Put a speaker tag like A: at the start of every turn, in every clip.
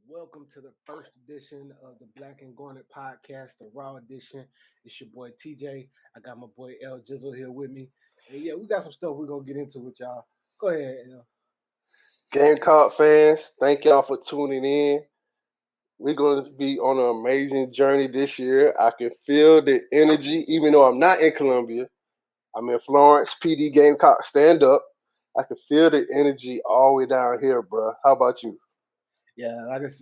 A: Welcome to the first edition of the Black and Garnet podcast, the Raw edition. It's your boy TJ. I got my boy L Jizzle here with me. And yeah, we got some stuff we're gonna get into with y'all. Go ahead, L.
B: Gamecock fans, thank y'all for tuning in. We're going to be on an amazing journey this year. I can feel the energy, even though I'm not in Columbia. I'm in Florence, PD Gamecock, stand up. I can feel the energy all the way down here, bro. How about you?
A: Yeah,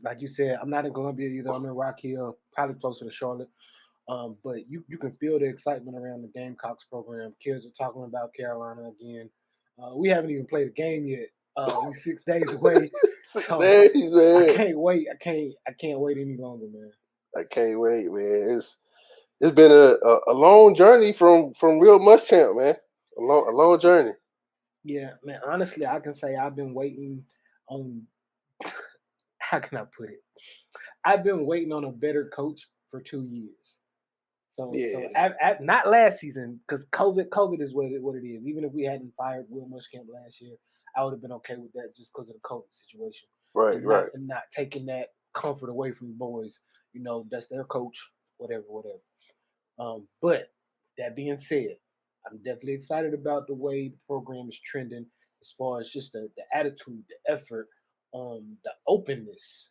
A: like you said, I'm not in Columbia either. I'm in Rock Hill, probably closer to Charlotte. But you can feel the excitement around the Gamecocks program. Kids are talking about Carolina again. We haven't even played a game yet. We 6 days away.
B: 6 days, man.
A: I can't wait. I can't wait any longer, man.
B: I can't wait, man. It's been a long journey from real Muschamp, man. A long journey.
A: Yeah, man. Honestly, I can say I've been waiting on. How can I put it? I've been waiting on a better coach for 2 years. So not last season because COVID is what it is. Even if we hadn't fired Will Muschamp last year, I would have been okay with that just because of the COVID situation.
B: Right.
A: And not taking that comfort away from the boys. That's their coach, whatever. But that being said, I'm definitely excited about the way the program is trending as far as just the attitude, the effort, the openness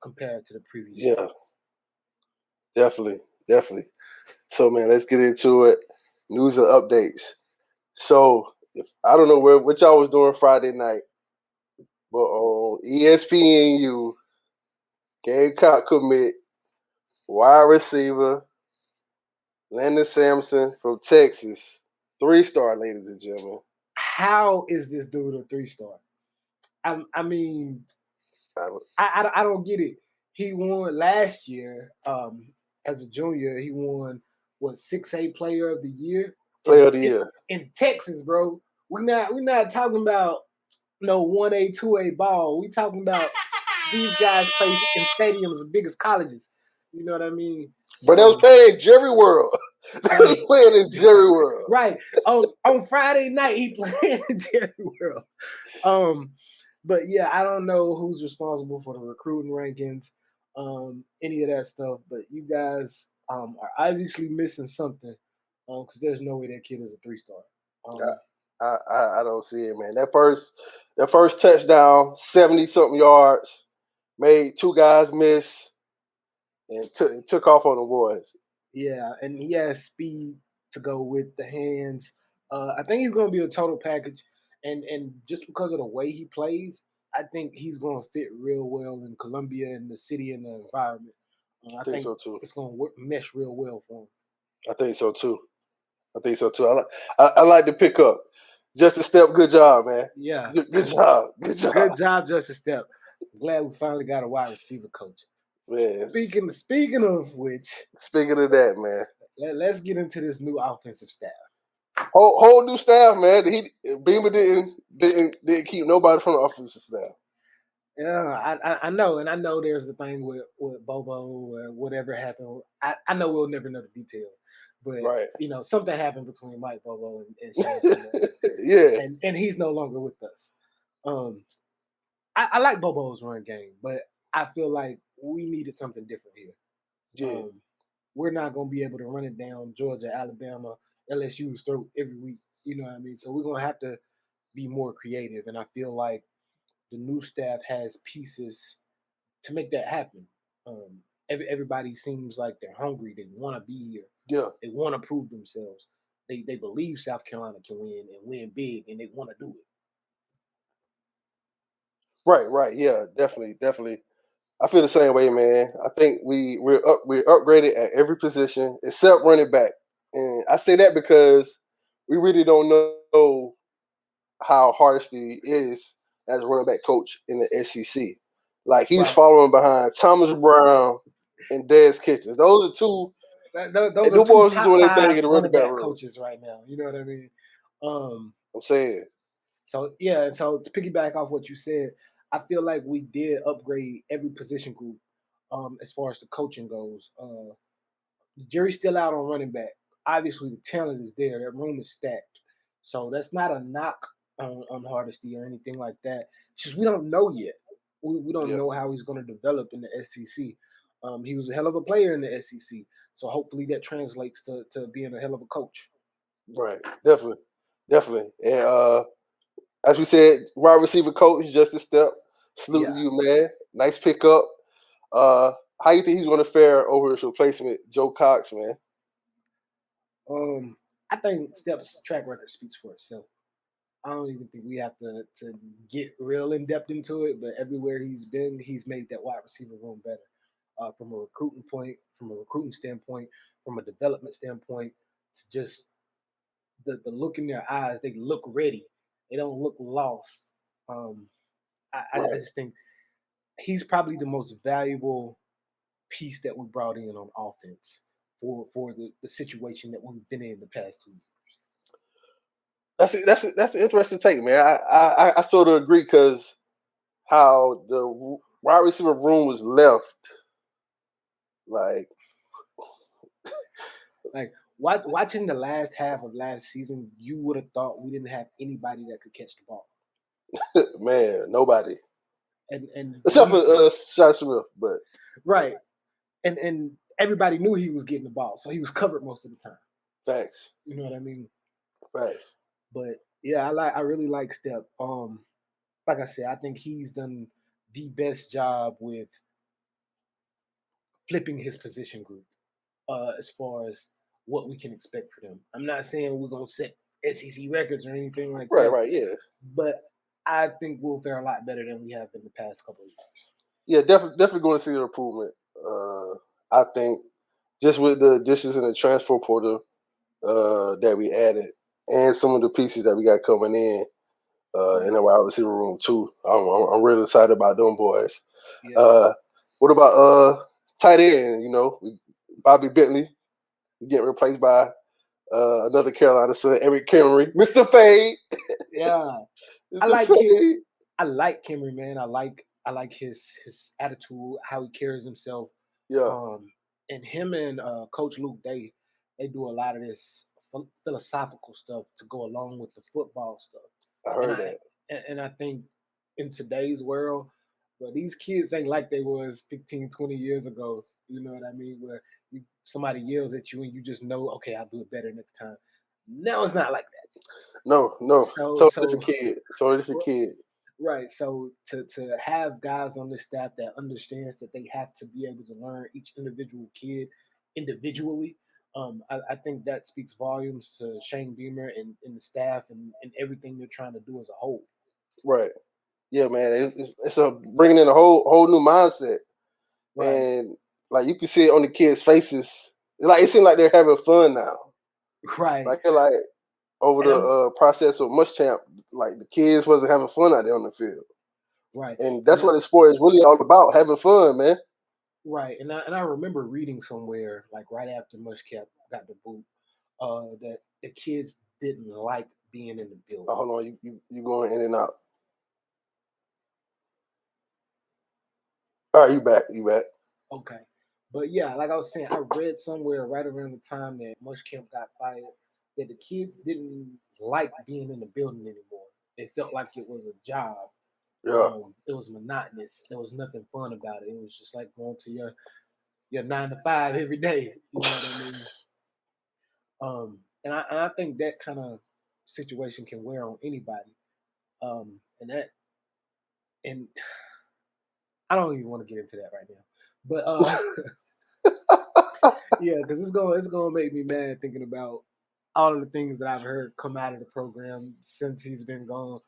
A: compared to the previous year.
B: Definitely. So, man, let's get into it. News and updates. So, I don't know what y'all was doing Friday night, but on ESPNU, Gamecock commit wide receiver Landon Sampson from Texas, 3-star, ladies and gentlemen.
A: How is this dude a 3-star? I mean, I don't get it. He won last year as a junior. He won 6A Player of the Year. In Texas, bro. We're not talking about no 1A 2A ball. We talking about these guys play in stadiums as big as colleges. You know what I mean?
B: But they was playing Jerry World. They was playing in Jerry World.
A: Right. On Friday night he played in Jerry World. But yeah, I don't know who's responsible for the recruiting rankings, any of that stuff. But you guys are obviously missing something, because there's no way that kid is a 3-star.
B: I don't see it, man. That first touchdown, 70-something yards, made 2 guys miss, and took off on the boys.
A: Yeah, and he has speed to go with the hands. I think he's going to be a total package, and just because of the way he plays, I think he's going to fit real well in Columbia and the city and the environment.
B: I think so too.
A: It's going to mesh real well for him.
B: I think so too. I like the pickup. Just a step. Good job, man.
A: Yeah.
B: Good job.
A: Good job, Just a Step. I'm glad we finally got a wide receiver coach.
B: Man.
A: Speaking of which.
B: Speaking of that, man.
A: Let's get into this new offensive staff.
B: Whole new staff, man. Beamer didn't keep nobody from the offensive staff.
A: Yeah, I know, and I know there's the thing with Bobo or whatever happened. I know we'll never know the details, but something happened between Mike Bobo and Shane.
B: Yeah,
A: and he's no longer with us. I like Bobo's run game, but I feel like we needed something different here.
B: Yeah,
A: we're not gonna be able to run it down Georgia, Alabama, LSU's throat every week. You know what I mean? So we're gonna have to be more creative, and I feel like the new staff has pieces to make that happen. Everybody seems like they're hungry. They want to be here.
B: Yeah.
A: They want to prove themselves. They believe South Carolina can win and win big, and they want to do it.
B: Right. Yeah, definitely. I feel the same way, man. I think we're upgraded at every position except running back, and I say that because we really don't know how Hardesty is as a running back coach in the SEC. Like he's following behind Thomas Brown and Dez Kitchens. Those are two.
A: Those
B: and
A: are two
B: boys is
A: top
B: doing their thing
A: 5
B: in the running
A: running
B: back
A: back
B: room.
A: coaches right now. You know what I mean?
B: I'm saying.
A: So yeah. So to piggyback off what you said, I feel like we did upgrade every position group as far as the coaching goes. The jury's still out on running back. Obviously, the talent is there. That room is stacked. So that's not a knock on Hardesty or anything like that. It's just we don't know yet. We don't know how he's going to develop in the SEC. He was a hell of a player in the SEC. So hopefully that translates to being a hell of a coach.
B: Right. Definitely. And as we said, wide receiver coach, just a step. Salute to you, man. Nice pickup. How you think he's going to fare over his replacement, Joe Cox, man?
A: I think Step's track record speaks for itself. I don't even think we have to get real in depth into it, but everywhere he's been, he's made that wide receiver room better. From a recruiting standpoint, from a development standpoint, it's just the look in their eyes. They look ready. They don't look lost. I just think he's probably the most valuable piece that we brought in on offense for the situation that we've been in the past 2 years.
B: That's an interesting take, man. I sort of agree because how the wide receiver room was left, like
A: watching the last half of last season, you would have thought we didn't have anybody that could catch the ball.
B: Man, nobody.
A: And
B: except for Shot Smith, but
A: right. And everybody knew he was getting the ball, so he was covered most of the time.
B: Facts.
A: You know what I mean?
B: Facts.
A: But yeah, I really like Step. Like I said, I think he's done the best job with flipping his position group as far as what we can expect for them. I'm not saying we're gonna set SEC records or anything like that.
B: Right, yeah.
A: But I think we'll fare a lot better than we have in the past couple of years.
B: Yeah, definitely going to see an improvement. I think just with the additions in the transfer portal that we added, and some of the pieces that we got coming in the wide receiver room too. I'm really excited about them boys. Yeah. What about tight end? You know, Bobby Bentley getting replaced by another Carolina son, Eric Kimmery, Mr. Fade.
A: Yeah,
B: Mr.
A: I like Kimmery, man. I like his attitude, how he carries himself.
B: Yeah.
A: And him and Coach Luke, they do a lot of this philosophical stuff to go along with the football stuff.
B: I heard that.
A: And I think in today's world, well, these kids ain't like they was 15, 20 years ago. You know what I mean? Where somebody yells at you and you just know, okay, I'll do it better next time. Now it's not like that.
B: No. Totally different kid.
A: Right. So to have guys on this staff that understands that they have to be able to learn each individual kid individually, I think that speaks volumes to Shane Beamer and the staff and everything they're trying to do as a whole.
B: Right. Yeah, man. It's bringing in a whole new mindset, right. And like you can see it on the kids' faces. Like it seems like they're having fun now.
A: Right.
B: Like they're like over the process of Muschamp, like the kids wasn't having fun out there on the field.
A: Right.
B: And that's what the sport is really all about, having fun, man.
A: Right. And I remember reading somewhere, like right after Muschamp got the boot, that the kids didn't like being in the building.
B: Oh, hold on, you going in and out. All right, you back.
A: Okay. But yeah, like I was saying, I read somewhere right around the time that Muschamp got fired that the kids didn't like being in the building anymore. They felt like it was a job.
B: Yeah.
A: It was monotonous. There was nothing fun about it. It was just like going to your 9 to 5 every day. You know what I mean? And I think that kind of situation can wear on anybody. And I don't even want to get into that right now. But yeah, because it's gonna make me mad thinking about all of the things that I've heard come out of the program since he's been gone.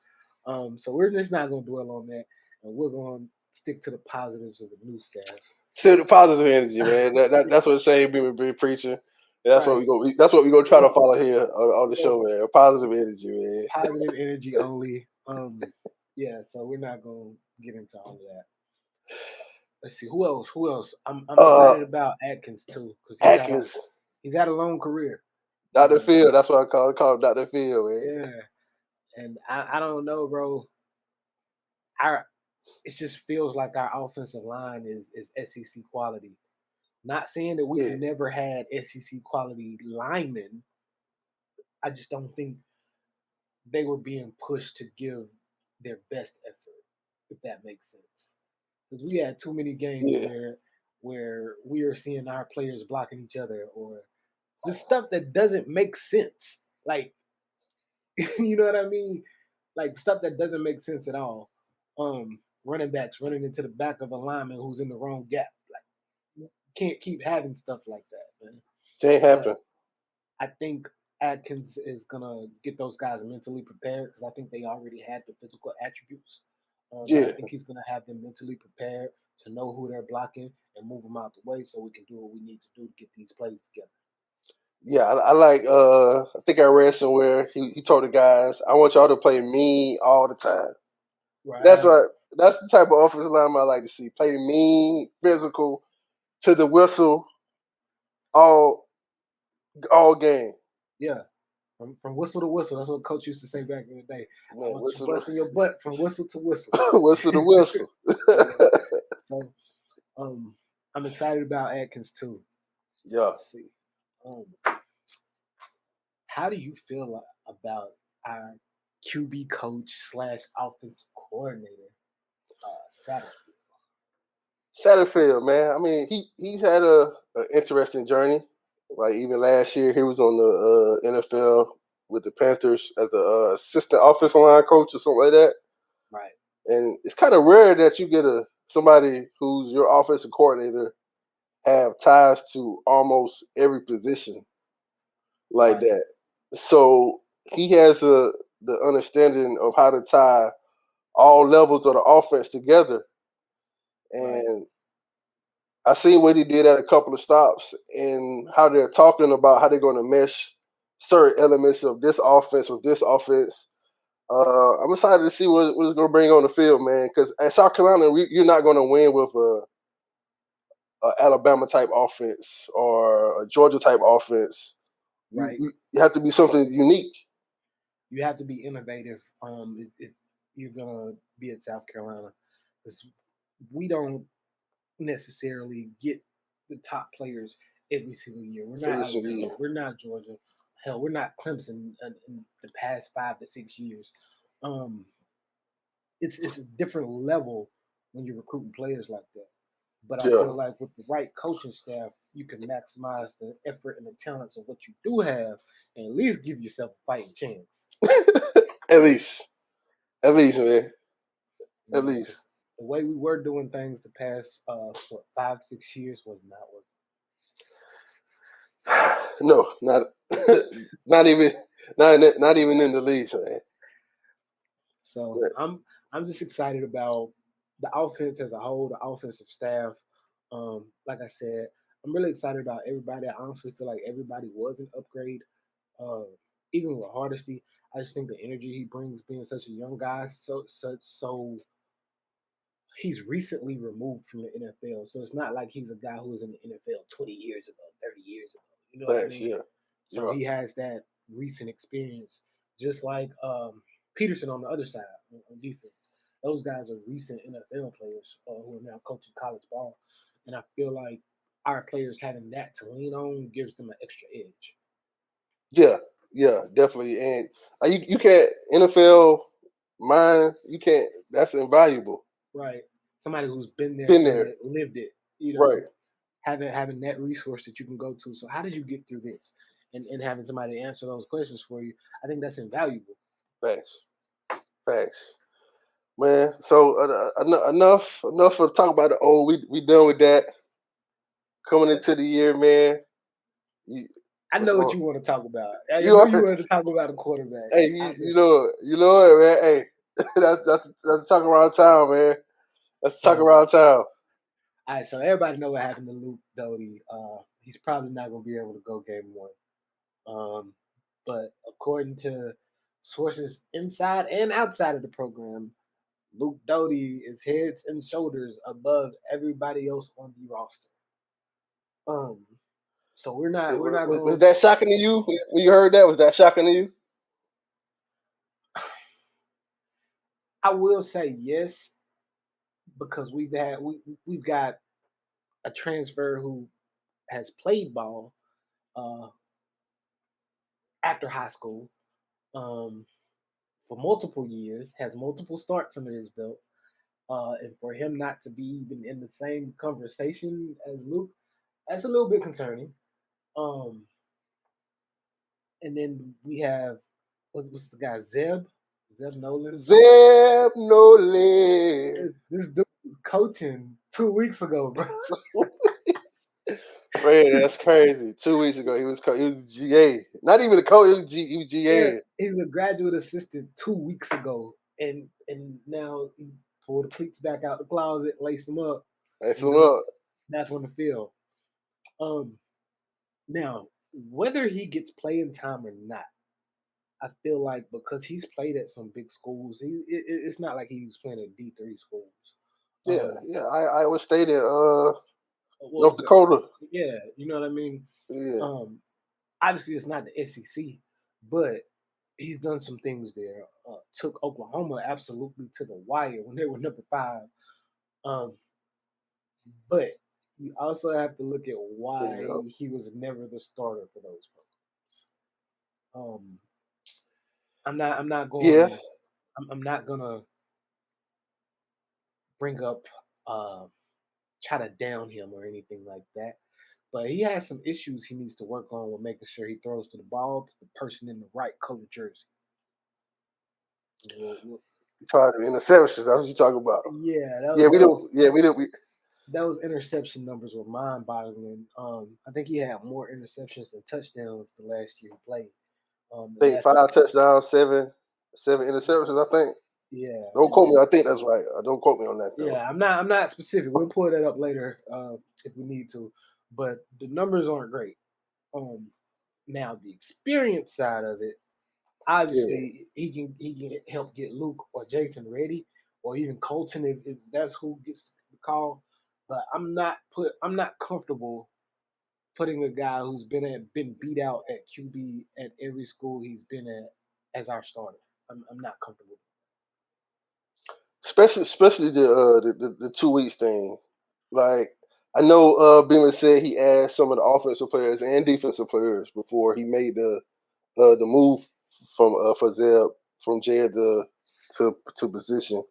A: So we're just not gonna dwell on that, and we're gonna stick to the positives of the new staff.
B: Still the positive energy, man. That's what Shane Beamer be preaching. That's right. That's what we gonna try to follow here on the show, man. Positive energy, man.
A: Positive energy only. Yeah, so we're not gonna get into all of that. Let's see who else. Who else? I'm excited about Atkins too because
B: Atkins.
A: He's had a long career.
B: Dr. Phil, that's what I call him Dr. Phil, man.
A: Yeah, and I don't know, bro. It just feels like our offensive line is SEC quality. Not saying that we've never had SEC quality linemen. I just don't think they were being pushed to give their best effort, if that makes sense. Because we had too many games where we are seeing our players blocking each other or just stuff that doesn't make sense. Like, you know what I mean? Like stuff that doesn't make sense at all. Running backs running into the back of a lineman who's in the wrong gap. Like, you can't keep having stuff like that, man.
B: Can't happen.
A: I think Atkins is gonna get those guys mentally prepared because I think they already had the physical attributes. But I think he's gonna have them mentally prepared to know who they're blocking and move them out the way so we can do what we need to do to get these plays together.
B: Yeah, I like. I think I read somewhere he told the guys, "I want y'all to play mean all the time." Right. That's the type of offensive lineman I like to see. Play mean, physical, to the whistle, all game.
A: Yeah. From whistle to whistle. That's what coach used to say back in the day. Man, I want you busting your butt from whistle to whistle.
B: Whistle to whistle.
A: So I'm excited about Atkins too.
B: Yeah.
A: Let's see. How do you feel about our QB coach / offensive coordinator,
B: Satterfield, man. I mean, he's had an interesting journey. Like even last year, he was on the NFL with the Panthers as the assistant offensive line coach or something like that.
A: Right.
B: And it's kind of rare that you get somebody who's your offensive coordinator have ties to almost every position like that. So he has the understanding of how to tie all levels of the offense together. And I seen what he did at a couple of stops and how they're talking about how they're going to mesh certain elements of this offense with this offense. I'm excited to see what it's going to bring on the field, man. Because at South Carolina, you're not going to win with a Alabama type offense or a Georgia type offense.
A: Right.
B: You have to be something unique.
A: You have to be innovative if you're going to be at South Carolina. Because we don't necessarily get the top players every single year. We're not Alabama. We're not Georgia. Hell, we're not Clemson in the past 5 to 6 years. It's a different level when you're recruiting players like that. But I feel like with the right coaching staff, you can maximize the effort and the talents of what you do have and at least give yourself a fighting chance.
B: At least, man. At least.
A: The way we were doing things the past 5, 6 years was not
B: working. No, not even in the league, man.
A: So I'm just excited about the offense as a whole, the offensive staff. Like I said, I'm really excited about everybody. I honestly feel like everybody was an upgrade. Even with Hardesty, I just think the energy he brings, being such a young guy, so he's recently removed from the NFL. So it's not like he's a guy who was in the NFL 20 years ago, 30 years ago. You know what I mean?
B: Yeah.
A: So he has that recent experience, just like Peterson on the other side on defense. Those guys are recent NFL players who are now coaching college ball. And I feel like our players having that to lean on gives them an extra edge.
B: Yeah, definitely. And you can't NFL mind. You can't. That's invaluable.
A: Right. Somebody who's been there, lived it. You know,
B: right.
A: Having that resource that you can go to. So how did you get through this? And having somebody answer those questions for you, I think that's invaluable.
B: Thanks, man. So enough for talk about the old. We done with that. Coming into the year, man.
A: I know what you want to talk about. I know you wanted to talk about a quarterback.
B: Hey, you know it, man. Hey, that's talk around town, man. Let's talk around town.
A: All right, so everybody know what happened to Luke Doty. He's probably not going to be able to go game 1. But according to sources inside and outside of the program, Luke Doty is heads and shoulders above everybody else on the roster. So we're not
B: Was
A: going.
B: that shocking to you when you heard that? Was that shocking to you?
A: I will say yes, because we've got a transfer who has played ball uh, after high school for multiple years, has multiple starts under his belt, and for him not to be even in the same conversation as Luke, that's a little bit concerning. Um, and then we have what's the guy Zeb Nolan.
B: Zeb Nolan.
A: This dude was coaching 2 weeks ago, bro.
B: Brady, that's crazy. 2 weeks ago, he was GA. Not even a coach. He was
A: Yeah,
B: GA.
A: he's a graduate assistant 2 weeks ago, and now he pulled the cleats back out the closet, laced them up,
B: That's
A: and
B: him
A: go
B: up.
A: back on the field. Now whether he gets playing time or not, I feel like because he's played at some big schools, it's not like he was playing at D3 schools.
B: Yeah. I was stating
A: What
B: North
A: was it?
B: Dakota.
A: Yeah, you know what I mean.
B: Yeah.
A: Obviously, it's not the SEC, but he's done some things there. Took Oklahoma absolutely to the wire when they were number 5. Um, but you also have to look at why
B: Yeah.
A: he was never the starter for those programs. I'm not. I'm not
B: Yeah.
A: going. I'm not gonna bring up try to down him or anything like that. But he has some issues he needs to work on with making sure he throws to the ball to the person in the right color jersey.
B: You talking interceptions. That's what you talking about.
A: Yeah,
B: Yeah, we don't. Yeah, we don't.
A: those interception numbers were mind-boggling. I think he had more interceptions than touchdowns the last year he played.
B: I think 5 touchdowns, seven interceptions. I think.
A: Yeah,
B: Don't quote me. I think that's right. Don't quote me on that though.
A: yeah. I'm not specific. We'll pull that up later if we need to. But the numbers aren't great. Um, Now the experience side of it,
B: Yeah.
A: obviously he can help get Luke or Jason ready, or even Colton if that's who gets the call. But I'm not comfortable putting a guy who's been beat out at QB at every school he's been at as our starter. I'm not comfortable.
B: Especially the 2 weeks thing. Like I know Beamer said he asked some of the offensive players and defensive players before he made the move from for Zeb from Jed to position,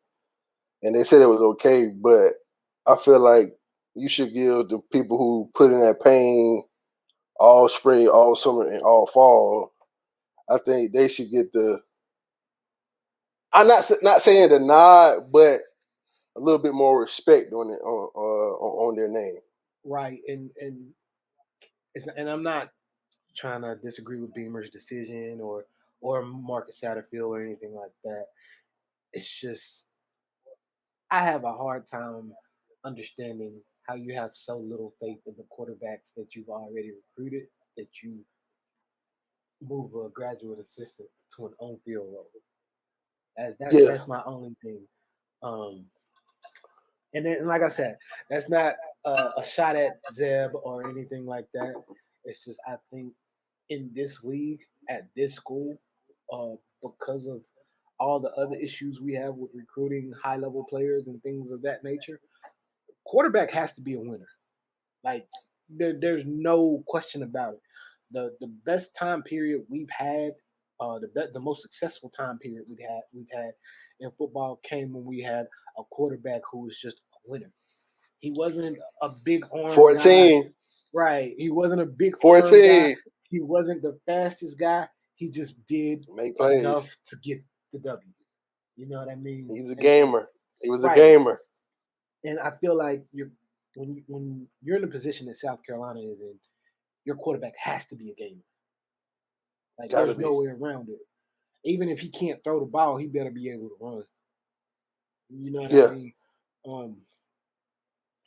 B: and they said it was okay. But I feel like you should give the people who put in that pain all spring, all summer, and all fall. I think they should get the. I'm not saying the nod, but a little bit more respect on it on their name.
A: Right, and I'm not trying to disagree with Beamer's decision or Marcus Satterfield or anything like that. It's just I have a hard time understanding how you have so little faith in the quarterbacks that you've already recruited that you move a graduate assistant to an on-field role.
B: Yeah,
A: That's my only thing. Um, and then, like I said, that's not a shot at Zeb or anything like that. It's just I think in this league at this school, because of all the other issues we have with recruiting high-level players and things of that nature, quarterback has to be a winner. Like there's no question about it. The best time period we've had, the most successful time period we've had in football came when we had a quarterback who was just a winner. He wasn't a big arm guy,
B: 14,
A: right? He wasn't a big arm guy.
B: 14.
A: He wasn't the fastest guy. He just did
B: Make plays.
A: enough to get the W. You know what I mean?
B: He's a
A: And
B: gamer. He was a
A: right.
B: gamer.
A: And I feel like when you're in the position that South Carolina is in, your quarterback has to be a gamer. Like
B: Gotta
A: there's
B: be.
A: no way around it. Even if he can't throw the ball, he better be able to run. You know what I
B: Yeah.
A: mean?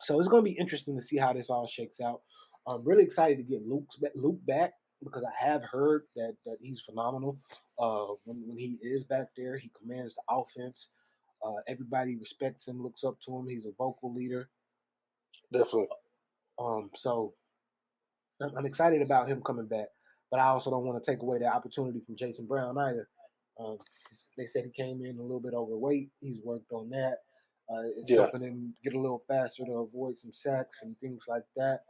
A: So it's going to be interesting to see how this all shakes out. I'm really excited to get Luke back because I have heard that he's phenomenal. When he is back there, he commands the offense. Everybody respects him, looks up to him. He's a vocal leader.
B: Definitely.
A: So I'm excited about him coming back, but I also don't want to take away the opportunity from Jason Brown either. Um, they said he came in a little bit overweight. He's worked on that. It's
B: Yeah.
A: helping him get a little faster to avoid some sacks and things like that.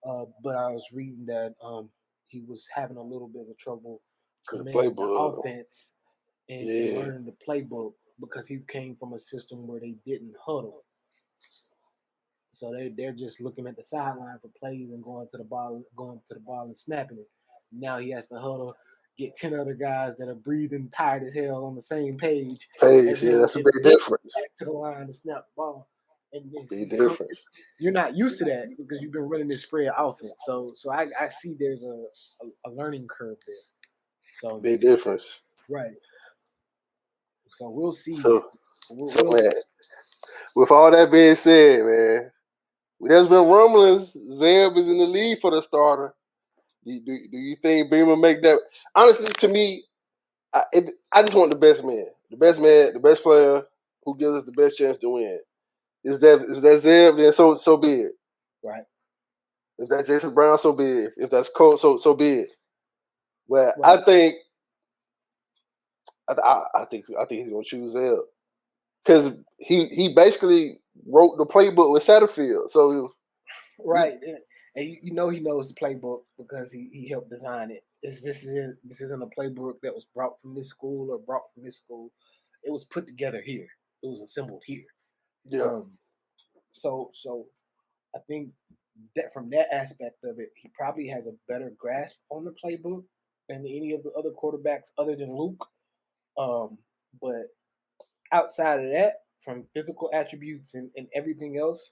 A: But I was reading that he was having a little bit of trouble
B: For the
A: commanding the
B: playbook.
A: offense and
B: Yeah.
A: learning the playbook because he came from a system where they didn't huddle. So they're just looking at the sideline for plays and going to the ball and snapping it. Now he has to huddle, get 10 other guys that are breathing tired as hell on the same page, and
B: Page, yeah,
A: then
B: that's a big difference.
A: back to the line to snap the ball. And then
B: Big difference.
A: you're not used to that because you've been running this spread offense. So I see there's a learning curve there. So
B: Big difference.
A: right. So we'll see.
B: So,
A: We'll
B: man, with all that being said, man, there's been rumblings Zeb is in the lead for the starter. Do you think Beamer make that? Honestly, to me, I just want the best man, the best player who gives us the best chance to win. Is that Zeb? Then so be it.
A: right.
B: If that's Jason Brown, so be it. If that's Cole, so be it. Well,
A: Right.
B: I think he's gonna choose Zeb because he basically wrote the playbook with Satterfield. So
A: Right. And you know he knows the playbook because he helped design it. This isn't a playbook that was brought from this school or brought from this school. It was put together here. It was assembled here.
B: yeah,
A: So I think that from that aspect of it, he probably has a better grasp on the playbook than any of the other quarterbacks other than Luke. But outside of that, from physical attributes and everything else,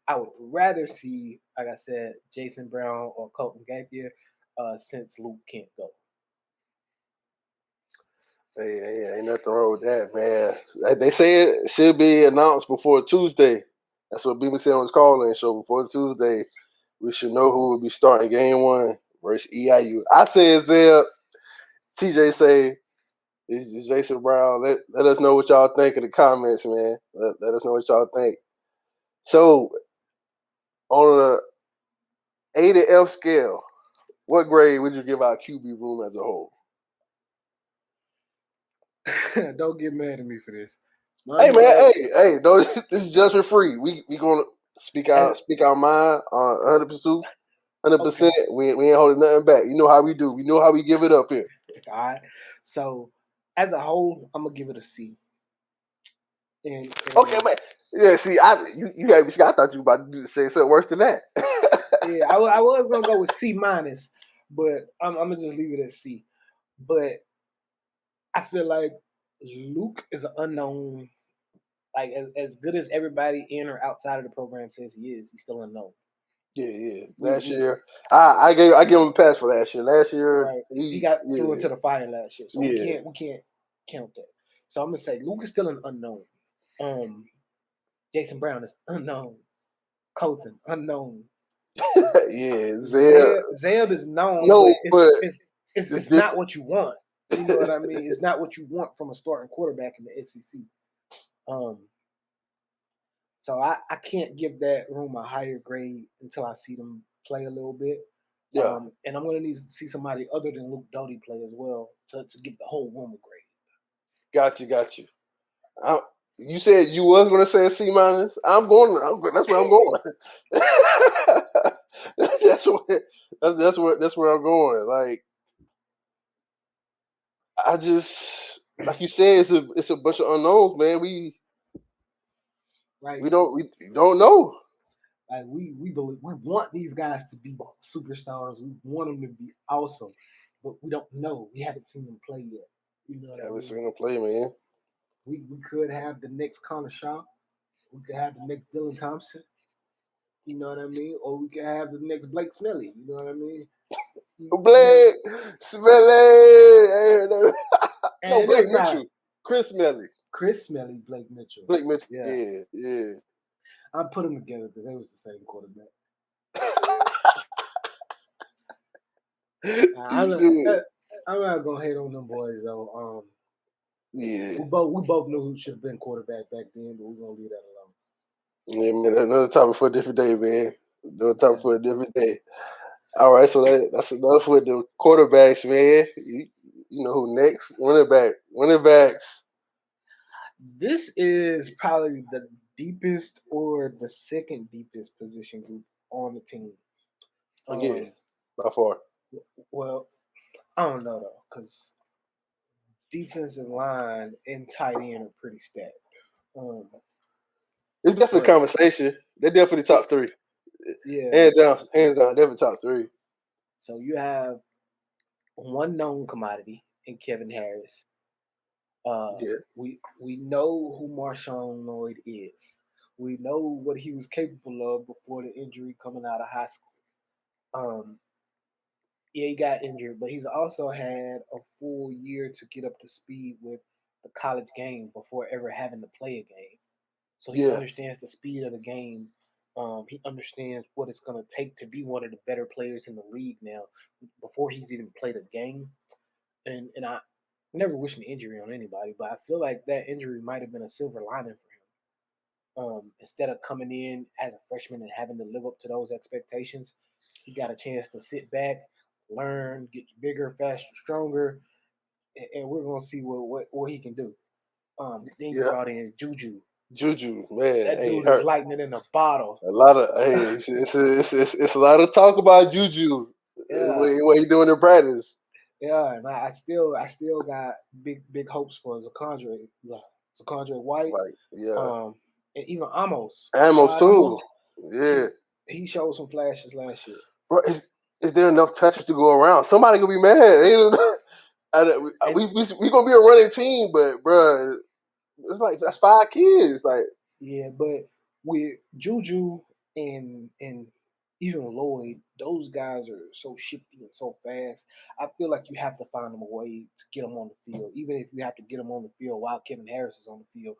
A: I would rather see, like I said, Jason Brown or Colton Gaither, since Luke can't go.
B: hey, ain't nothing wrong with that, man. Like they say it should be announced before Tuesday. That's what Beamer said on his call-in show. Before Tuesday, we should know who will be starting game 1 versus EIU. I say it's Zeb. TJ say it's Jason Brown. Let us know what y'all think in the comments, man. Let us know what y'all think. So, on a A to F scale, what grade would you give our QB room as a whole?
A: Don't get mad at me for this.
B: Hey man, hey, no, this is just for free. We gonna speak our mind 100%. 100%.
A: Okay.
B: We ain't holding nothing back. You know how we do. We know how we give it up here.
A: All right. So as a whole, I'm gonna give it a C. And
B: Okay, man. Yeah, see, you got me. I thought you were about to say something worse than that.
A: yeah, I was gonna go with C minus, but I'm gonna just leave it at C. But I feel like Luke is an unknown. Like as good as everybody in or outside of the program says he is, he's still unknown.
B: Yeah. Last year, I gave him a pass for last year. Last year,
A: right. He got through into the fire last year, so we can't count that. So I'm gonna say Luke is still an unknown. Jason Brown is unknown. Colton unknown.
B: yeah,
A: Zeb is known,
B: no, but
A: it's not what you want. You know what I mean? It's not what you want from a starting quarterback in the SEC. So I can't give that room a higher grade until I see them play a little bit.
B: Yeah.
A: And I'm going to need to see somebody other than Luke Doty play as well to give the whole room a grade.
B: Got you. You said you was going to say a C minus. That's where I'm going. That's where I'm going. Like I just like you said, it's a bunch of unknowns, man. We don't know.
A: Like we want these guys to be superstars. We want them to be awesome, but we don't know. We haven't seen them play yet. You know what I mean?
B: Seen them play, man.
A: We could have the next Connor Shaw. We could have the next Dylan Thompson. You know what I mean? Or we could have the next Blake Smelly. You know what I mean?
B: Blake Smelly. No, Blake Mitchell. Chris Smelly.
A: Blake Mitchell.
B: Blake Mitchell. Yeah.
A: I put them together because they was the same quarterback. I'm not gonna hate on them boys though.
B: Yeah.
A: We both knew who should have been quarterback back then, but we're gonna leave that alone.
B: Yeah, man. Another topic for a different day, man. Another topic for a different day. All right, so that's enough with the quarterbacks, man. You know who next? Running backs.
A: This is probably the deepest or the second deepest position group on the team.
B: Yeah, by far.
A: Well, I don't know though, because defensive line and tight end are pretty stacked.
B: It's definitely a conversation. They're definitely top three.
A: Yeah,
B: hands down, definitely top three.
A: So you have one known commodity in Kevin Harris. We know who Marshawn Lloyd is. We know what he was capable of before the injury coming out of high school. Yeah, he got injured, but he's also had a full year to get up to speed with the college game before ever having to play a game. So he understands the speed of the game. He understands what it's going to take to be one of the better players in the league now before he's even played a game. And I never wish an injury on anybody, but I feel like that injury might have been a silver lining for him. Instead of coming in as a freshman and having to live up to those expectations, he got a chance to sit back, learn, get bigger, faster, stronger, and we're gonna see what he can do. Then you brought in Juju.
B: Juju, man,
A: That dude is lightning in a bottle.
B: A lot of it's a lot of talk about Juju.
A: Yeah.
B: What he doing in practice.
A: Yeah, and I still got big hopes for Zakondre White.
B: Yeah.
A: And even Amos.
B: Amos too. Yeah.
A: He showed some flashes last year.
B: Bro, is there enough touches to go around? Somebody gonna be mad. We gonna be a running team, but bro, it's like that's 5 kids. Like
A: yeah, but with Juju and even Lloyd, those guys are so shifty and so fast. I feel like you have to find them a way to get them on the field, even if you have to get them on the field while Kevin Harris is on the field.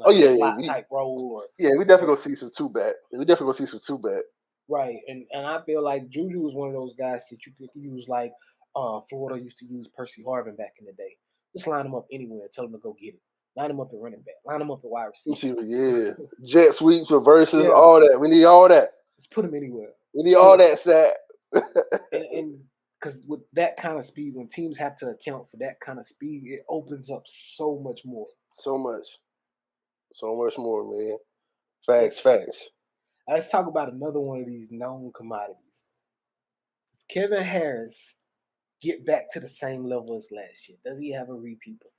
A: A slot type role.
B: We definitely gonna see some two back. We definitely gonna see some two back.
A: Right, and I feel like Juju is one of those guys that you could use like Florida used to use Percy Harvin back in the day. Just line him up anywhere, tell him to go get it. Line him up at running back. Line him up at wide receiver.
B: Yeah, jet sweeps, reverses, all that. We need all that.
A: Just put him anywhere.
B: We need all that, Sat.
A: and because with that kind of speed, when teams have to account for that kind of speed, it opens up so much more.
B: So much more, man. Facts.
A: Let's talk about another one of these known commodities. Does Kevin Harris get back to the same level as last year? Does he have a repeat performance?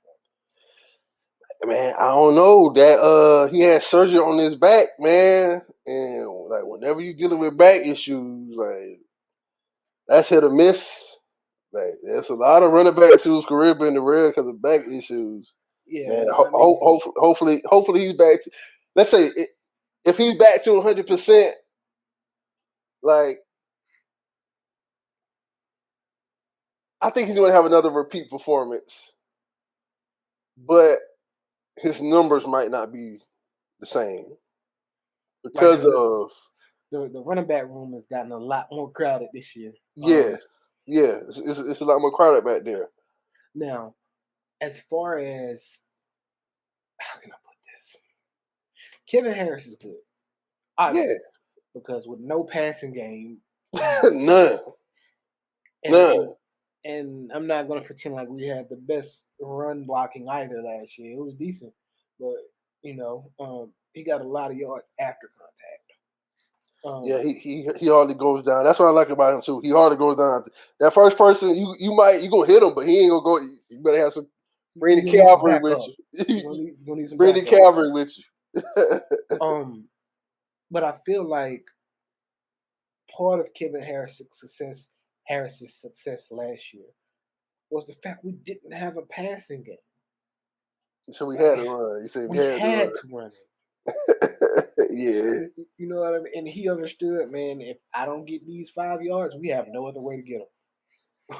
B: Man, I don't know. That he had surgery on his back, man. And like whenever you're dealing with back issues, like that's hit or miss. Like there's a lot of running backs whose career been derailed because of back issues.
A: Yeah,
B: man. Hopefully he's back. Let's say if he's back to 100%, like I think he's going to have another repeat performance, but his numbers might not be the same because of
A: the running back room has gotten a lot more crowded this year.
B: Yeah, it's a lot more crowded back there.
A: Now, as far as how can I put this? Kevin Harris is good. Obviously, because with no passing game,
B: none.
A: And I'm not going to pretend like we had the best run blocking either last year. It was decent, but he got a lot of yards after
B: contact. He hardly goes down. That's what I like about him too. He hardly goes down. That first person, you gonna hit him, but he ain't gonna go. You better have some Brady cavalry with you.
A: You gonna need some
B: Brady cavalry with you.
A: But I feel like part of Kevin Harris's success last year was the fact we didn't have a passing game.
B: So we had to run. You said
A: we had to run
B: it. Yeah.
A: You know what I mean? And he understood, man, if I don't get these 5 yards, we have no other way to get them.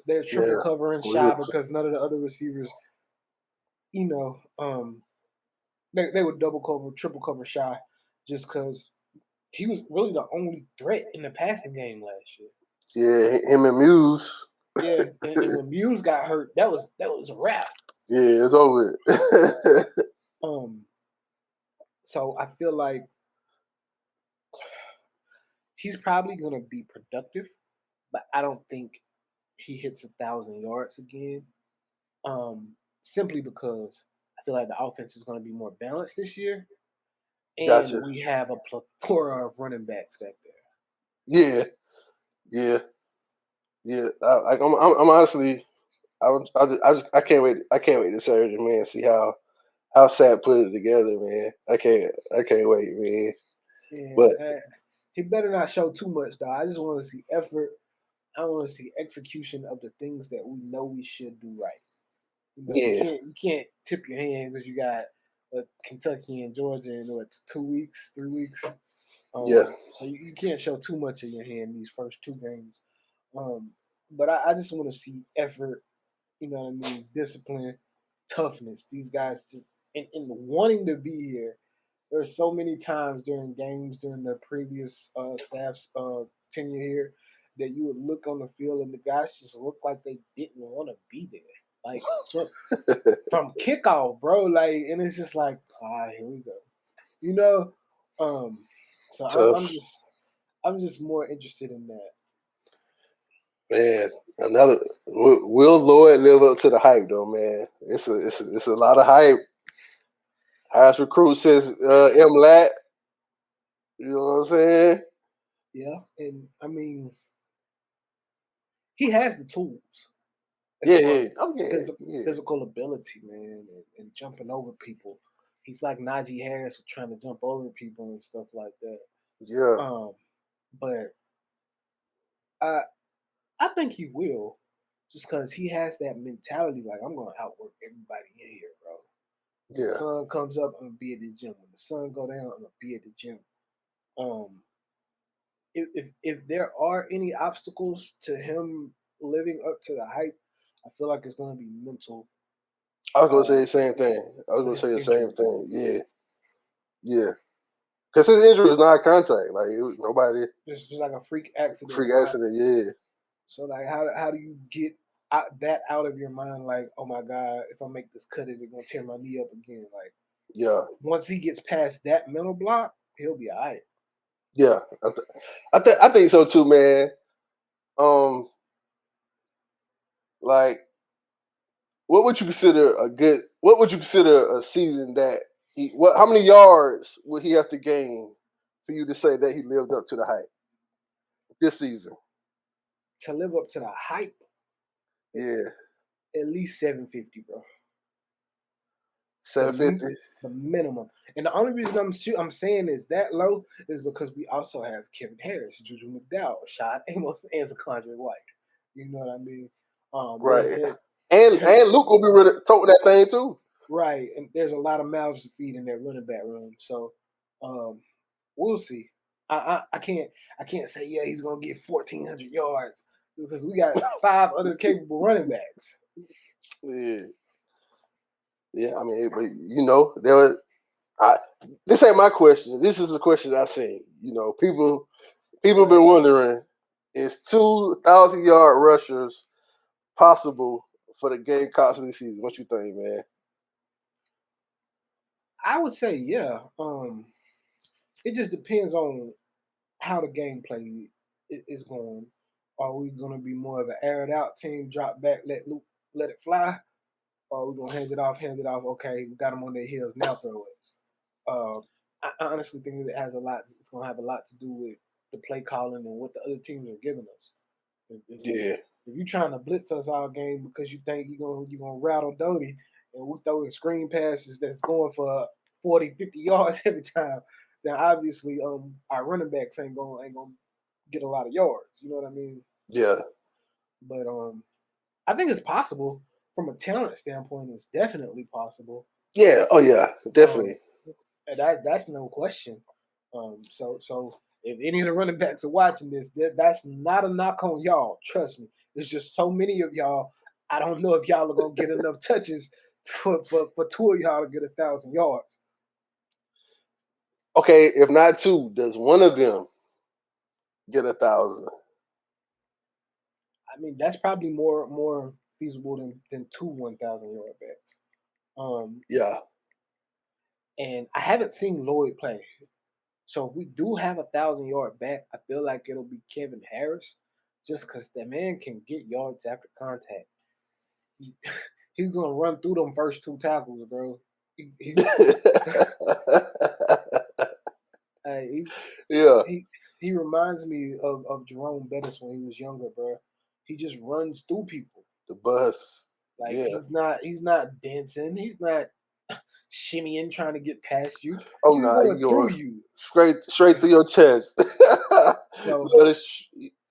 A: They're triple covering shy because none of the other receivers, they would double cover, triple cover shy just because he was really the only threat in the passing game last year.
B: Yeah, him and Muse.
A: Yeah, and when Muse got hurt, that was a wrap.
B: Yeah, it's over.
A: So I feel like he's probably gonna be productive, but I don't think he hits 1,000 yards again. Simply because I feel like the offense is gonna be more balanced this year, and
B: Gotcha.
A: we have a plethora of running backs back there.
B: Yeah, yeah, yeah. I'm honestly, I can't wait. I can't wait to Saturday, man. See how Sat put it together, man. I can't wait, man. But
A: And he better not show too much, though. I just want to see effort. I want to see execution of the things that we know we should do right. You know,
B: yeah,
A: you can't tip your hand because you got Kentucky and Georgia in what 2 weeks, 3 weeks.
B: yeah,
A: So you can't show too much of your hand these first two games. But I just want to see effort. You know what I mean? Discipline, toughness. These guys just and wanting to be here. There's so many times during games during the previous staff's tenure here that you would look on the field and the guys just look like they didn't want to be there. Like from kickoff, bro. Like, and it's just like, here we go. You know, um. So
B: tough,
A: I'm just more interested in that.
B: man. Another will Lloyd live up to the hype though, man? It's a lot of hype. Highest recruit since M. Lat. You know what I'm saying?
A: Yeah, and I mean, he has the tools as
B: Yeah,
A: far
B: yeah.
A: as
B: Oh yeah,
A: physical
B: yeah,
A: physical ability, man, and jumping over people. He's like Najee Harris trying to jump over people and stuff like that.
B: yeah.
A: Um, but I I think he will, just because he has that mentality. Like I'm gonna outwork everybody in here, bro. When the
B: Yeah,
A: sun comes up, I'm gonna be at the gym. When the sun go down, I'm gonna be at the gym. Um, if there are any obstacles to him living up to the hype, I feel like it's gonna be mental
B: I was gonna say
A: uh,
B: the same thing. I was
A: with
B: gonna
A: his
B: say the same
A: injury.
B: thing. Yeah, yeah. Because his injury was not contact. Like it was nobody
A: Just like a freak accident.
B: freak
A: So
B: accident. Yeah,
A: like how do you get that out of your mind? Like, oh my god, if I make this cut, is it gonna tear my knee up again? Like
B: yeah,
A: once he gets past that mental block, he'll be alright.
B: yeah. I think so too, man. Um, like what would you consider a good? What would you consider a season that he? What? How many yards would he have to gain for you to say that he lived up to the hype this season?
A: To live up to the hype,
B: Yeah,
A: at least 750, bro. The
B: 750.
A: the minimum. And the only reason I'm saying is that low is because we also have Kevin Harris, Juju McDowell, Rashad Amos, and Zaquandre White. You know what I mean?
B: Right. And Luke will be running, toting that thing too.
A: right, and there's a lot of mouths to feed in that running back room. So um, we'll see. I can't say yeah he's gonna get 1,400 yards because we got five other capable running backs.
B: Yeah, yeah. I mean, but there was. I, this ain't my question. This is a question I seen. People been wondering: is 2,000-yard rushers possible for the Gamecocks this season? What you think, man?
A: I would say yeah. It just depends on how the gameplay is going. Are we going to be more of an aired out team, drop back, let it fly? Or are we going to hand it off? Okay, we got them on their heels, now throw it. Uh, I honestly think it has a lot. It's going to have a lot to do with the play calling and what the other teams are giving us.
B: Yeah,
A: If you're trying to blitz us all game because you think you're gonna rattle Doty and we throwing screen passes that's going for 40, 50 yards every time, then obviously our running backs ain't gonna get a lot of yards. You know what I mean?
B: yeah,
A: But I think it's possible from a talent standpoint. It's definitely possible.
B: yeah. Oh yeah,
A: Um,
B: definitely.
A: and that's no question. So if any of the running backs are watching this, that's not a knock on y'all. Trust me. There's just so many of y'all. I don't know if y'all are gonna get enough touches for two of y'all to get 1,000 yards.
B: Okay, if not two, does one of them get 1,000?
A: I mean, that's probably more feasible than 2 1,000-yard backs.
B: Yeah.
A: And I haven't seen Lloyd play. So if we do have a 1,000-yard back, I feel like it'll be Kevin Harris, just because that man can get yards after contact. He's gonna run through them first 2 tackles, bro. He's
B: yeah.
A: He reminds me of Jerome Bettis when he was younger, bro. He just runs through people.
B: The bus.
A: Like he's not dancing. He's not shimmying trying to get past you.
B: Oh
A: he's
B: no,
A: going
B: you
A: through
B: going
A: you.
B: straight through your chest.
A: So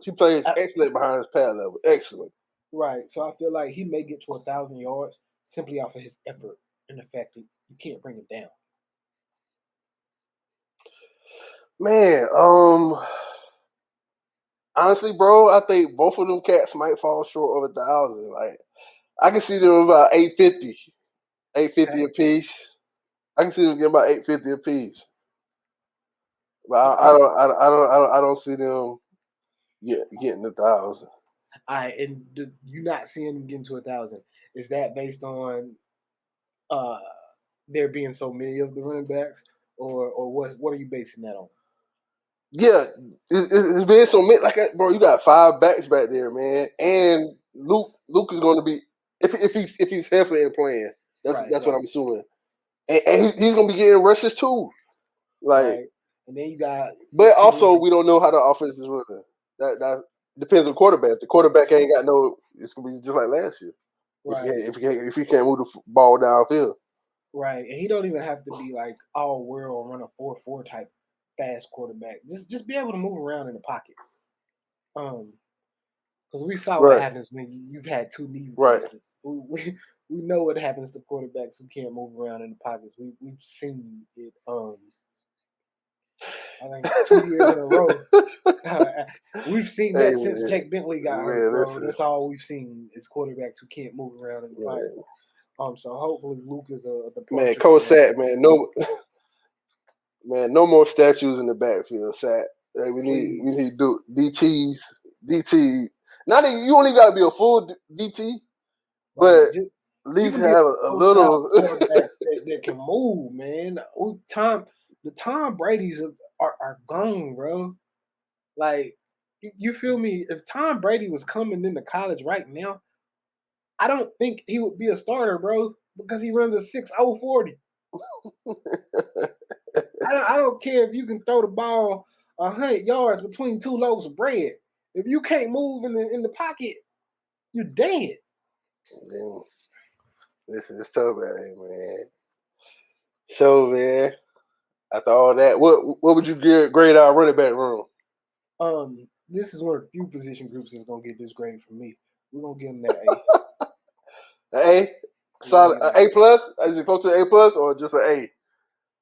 B: he plays excellent behind his pad level. Excellent.
A: Right. So I feel like he may get to 1,000 yards simply off of his effort and the fact that you can't bring it down.
B: Man, honestly, bro, I think both of them cats might fall short of 1,000. Like, I can see them about 850, 850 apiece. I can see them getting about 850 apiece. But I don't see them getting 1,000.
A: All right, and you not seeing them getting to 1,000. Is that based on there being so many of the running backs, or what are you basing that on?
B: Yeah, it's been so many. Like, bro, you got 5 backs back there, man, and Luke is going to be if he's healthy and playing. That's what I'm assuming, and he's going to be getting rushes too. Like,
A: right. And then you got,
B: but also we don't know how the offense is running. That depends on quarterback. If the quarterback ain't got no, it's going to be just like last year. Right. If he can't move the ball downfield.
A: Right, and he don't even have to be like all world run a 4-4 type fast quarterback. Just be able to move around in the pocket. Because we saw what happens when you've had 2 knee replacements. Right. We know what happens to quarterbacks who can't move around in the pockets. We've seen it. I think 2 years in a row. We've seen that since Jake Bentley got hurt, bro. That's all we've seen is quarterbacks who can't move around in the pocket. So hopefully Luke is a departure.
B: Man, Coach Sack, man, no more statues in the backfield, Sack. We need DTs. Not that you only got to be a full DT, but at least have a little
A: quarterback that can move, man. The Tom Brady's are gone, bro. Like, you feel me? If Tom Brady was coming into college right now, I don't think he would be a starter, bro, because he runs a 6.0 40. I don't care if you can throw the ball 100 yards between 2 loaves of bread. If you can't move in the pocket, you're dead.
B: Listen, it's tough out here, man. So, man, after all that, what would you grade our running back room?
A: This is one of the few position groups that's gonna get this grade from me. We're gonna give them that A.
B: An A? Solid, A plus? Is it close to an A plus or just an A?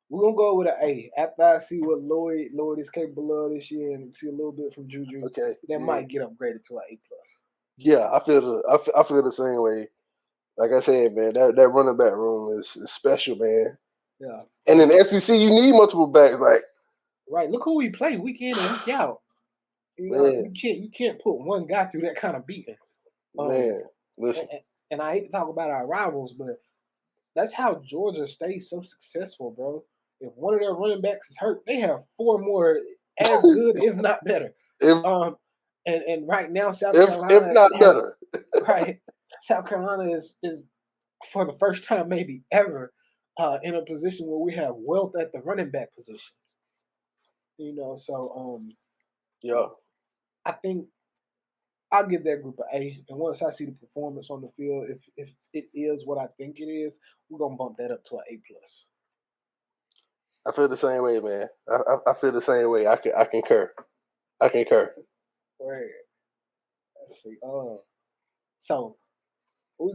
A: We're gonna go with an A. After I see what Lloyd is capable of this year and see a little bit from Juju, that might get upgraded to an A plus.
B: Yeah, I feel the same way. Like I said, man, that running back room is special, man.
A: Yeah.
B: And in the SEC, you need multiple backs. Like,
A: right, look who we play week in and week out. You can't put one guy through that kind of beating.
B: Man, listen.
A: And I hate to talk about our rivals, but that's how Georgia stays so successful, bro. If one of their running backs is hurt, they have 4 more as good, if not better. And right now, South Carolina,
B: if not better,
A: right? South Carolina is for the first time maybe ever in a position where we have wealth at the running back position. So
B: yeah,
A: I think I'll give that group an A. And once I see the performance on the field, if it is what I think it is, we're gonna bump that up to an A plus.
B: I feel the same way, man. I feel the same way. I concur.
A: Right. Let's see. So we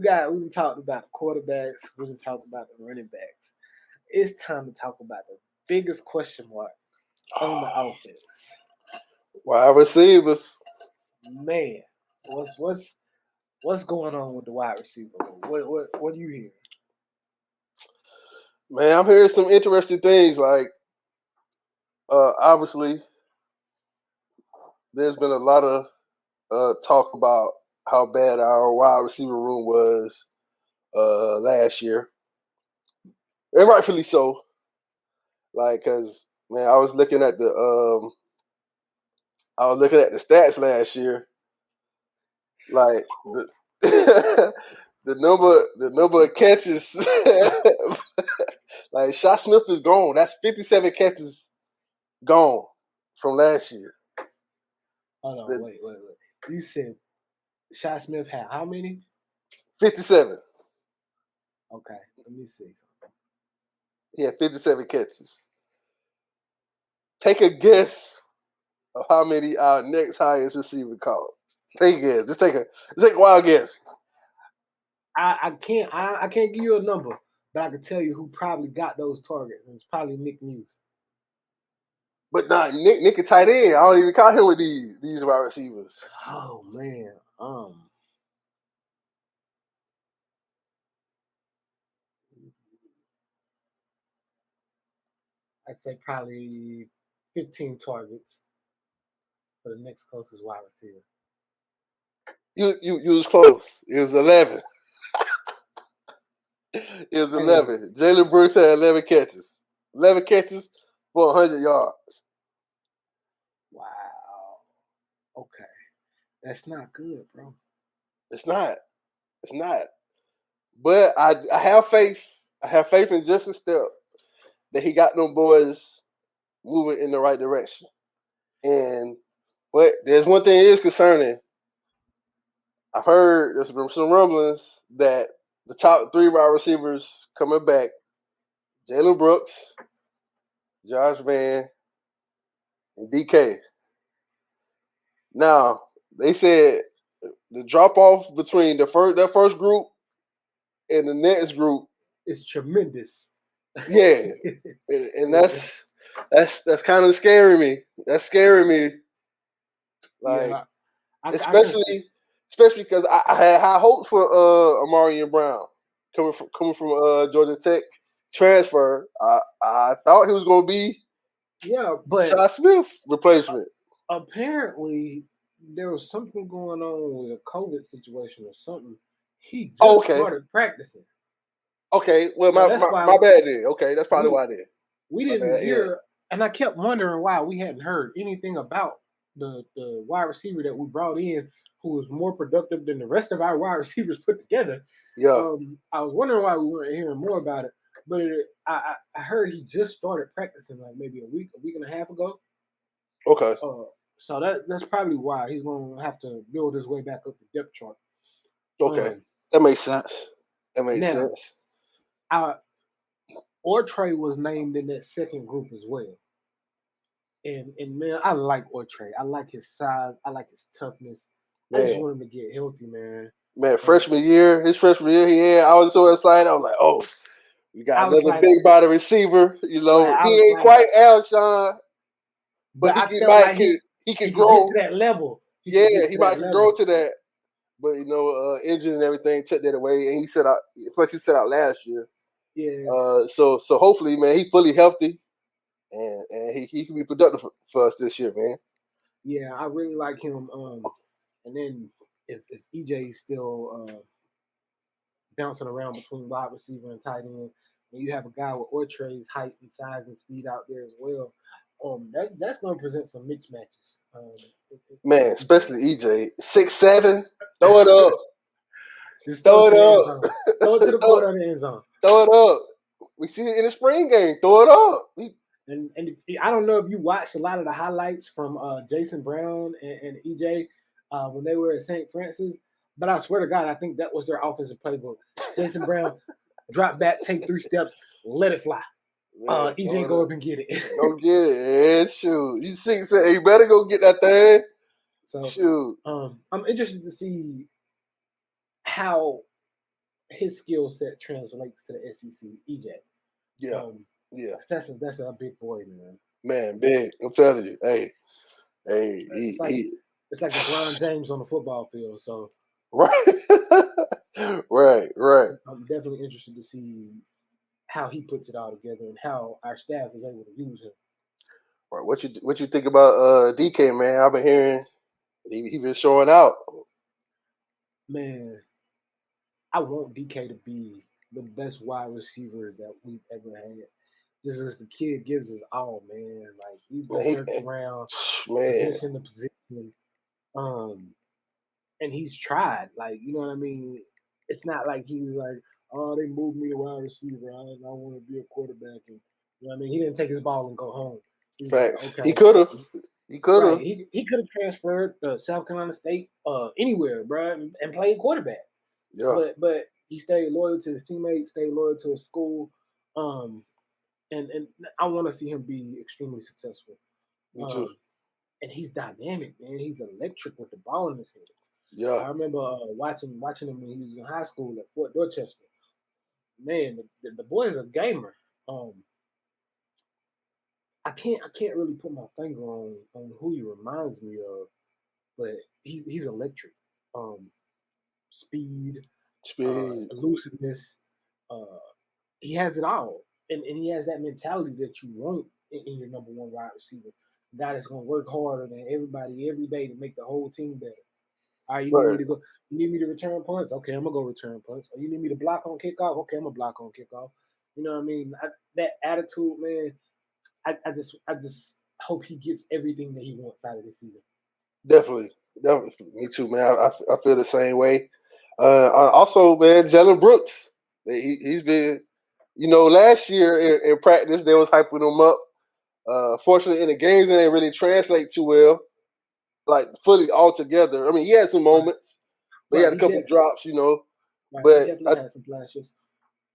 A: talked about the quarterbacks. We talked about the running backs. It's time to talk about the biggest question mark on the offense.
B: Wide receivers.
A: Man, what's going on with the wide receiver? What do you hear?
B: Man, I'm hearing some interesting things. Like, obviously, there's been a lot of talk about how bad our wide receiver room was last year, and rightfully so. Like, cause man, I was looking at the stats last year. Like the the number of catches. Like Shot Smith is gone. That's 57 catches gone from last year.
A: Hold on, wait. You said Shot Smith had how many?
B: 57.
A: Okay, let me see.
B: He had 57 catches. Take a guess of how many our next highest receiver caught. Take a guess. Just take a wild guess.
A: I can't give you a number, but I can tell you who probably got those targets. And it's probably Nick Muse.
B: But nah, Nick a tight end. I don't even count him with these wide receivers.
A: Oh man. I'd say probably 15 targets for the next closest wide receiver.
B: You was close. It was 11. It was 11. Hey. Jalen Brooks had 11 catches. 11 catches for 100 yards.
A: Wow. Okay. That's not good, bro.
B: It's not. But I have faith. I have faith in Justin Stepp that he got them boys moving in the right direction. But there's one thing that is concerning. I've heard there's been some rumblings that the top 3 wide receivers coming back: Jalen Brooks, Josh Van, and DK. Now they said the drop off between that first group and the next group
A: is tremendous.
B: Yeah, and that's kind of scaring me. That's scaring me. Like, yeah, especially because I had high hopes for Amarian Brown coming from Georgia Tech transfer. I thought he was going to be
A: but
B: Shot Smith replacement.
A: Apparently, there was something going on with a COVID situation or something. He just started practicing.
B: Okay, well, my bad then. Okay, that's probably why then.
A: We didn't hear, and I kept wondering why we hadn't heard anything about the wide receiver that we brought in, who was more productive than the rest of our wide receivers put together.
B: Yeah.
A: I was wondering why we weren't hearing more about it, but I heard he just started practicing like maybe a week and a half ago.
B: Okay.
A: So that's probably why he's going to have to build his way back up the depth chart.
B: Okay, that makes sense.
A: Ortre was named in that second group as well. And man, I like Ortre. I like his size. I like his toughness. Man. I just want him to get healthy, man.
B: Man, his freshman year, I was so excited. I was like, oh, we got another big body receiver. You know, he ain't quite Alshon, but he can grow
A: to that level.
B: He might grow to that. But injury and everything took that away, and he set out last year.
A: Yeah.
B: So hopefully, man, he's fully healthy, and he can be productive for us this year, man.
A: Yeah, I really like him. And then if EJ is still bouncing around between wide receiver and tight end, and you have a guy with Ortre's height and size and speed out there as well, that's going to present some mixed matches.
B: Man, especially EJ, 6'7", throw it up.
A: Just throw it up. Throw it to the corner of the end zone.
B: Throw it up. We see it in the spring game. Throw it up.
A: And I don't know if you watched a lot of the highlights from Jason Brown and EJ when they were at St. Francis, but I swear to God, I think that was their offensive playbook. Jason Brown, drop back, take 3 steps, let it fly. Man, EJ, go up and get it.
B: Go get it. Yeah, shoot. You 6'7", you better go get that thing.
A: So,
B: shoot.
A: I'm interested to see how his skill set translates to the SEC. EJ.
B: Yeah. Yeah.
A: That's a big boy, man.
B: Man, big. I'm telling you. Hey.
A: It's like LeBron James on the football field. So
B: right. right.
A: I'm definitely interested to see how he puts it all together and how our staff is able to use him.
B: Right. What you think about DK, man? I've been hearing he been showing out.
A: Man, I want DK to be the best wide receiver that we've ever had. Just as the kid gives his all, man. Like he's been
B: Man,
A: jerked around,
B: man,
A: position to position, um, and he's tried. Like you know what I mean. It's not like he was like, oh, they moved me to wide receiver. I want to be a quarterback, and you know what I mean. He didn't take his ball and go home. He was like,
B: facts. He
A: okay,
B: could have. He could
A: right.
B: have.
A: He could have transferred to South Carolina State, anywhere, bro, and played quarterback.
B: Yeah,
A: But he stayed loyal to his teammates, stayed loyal to his school, um, and I want to see him be extremely successful.
B: me too.
A: Um, and he's dynamic, man. He's electric with the ball in his hands.
B: Yeah,
A: I remember watching him when he was in high school at Fort Dorchester. Man, the boy is a gamer. Um, I can't really put my finger on who he reminds me of, but he's electric. Um, speed,
B: speed.
A: elusiveness. Uh, he has it all, and he has that mentality that you want in your number one wide receiver. A guy that's gonna work harder than everybody every day to make the whole team better. All right, you need me
B: Right.
A: to go. You need me to return punts. Okay, I'm gonna go return punts. Or you need me to block on kickoff. Okay, I'm gonna block on kickoff. You know what I mean? That attitude, man. I just hope he gets everything that he wants out of this season.
B: Definitely. Definitely. Me too, man. I feel the same way. Also, man, Jalen Brooks. He's been, last year in practice they was hyping him up. Fortunately, in the games, they didn't really translate too well, like fully all together. I mean, he had some
A: Right,
B: moments, but he
A: right.
B: had a couple drops,
A: Right. He
B: But
A: definitely had some flashes.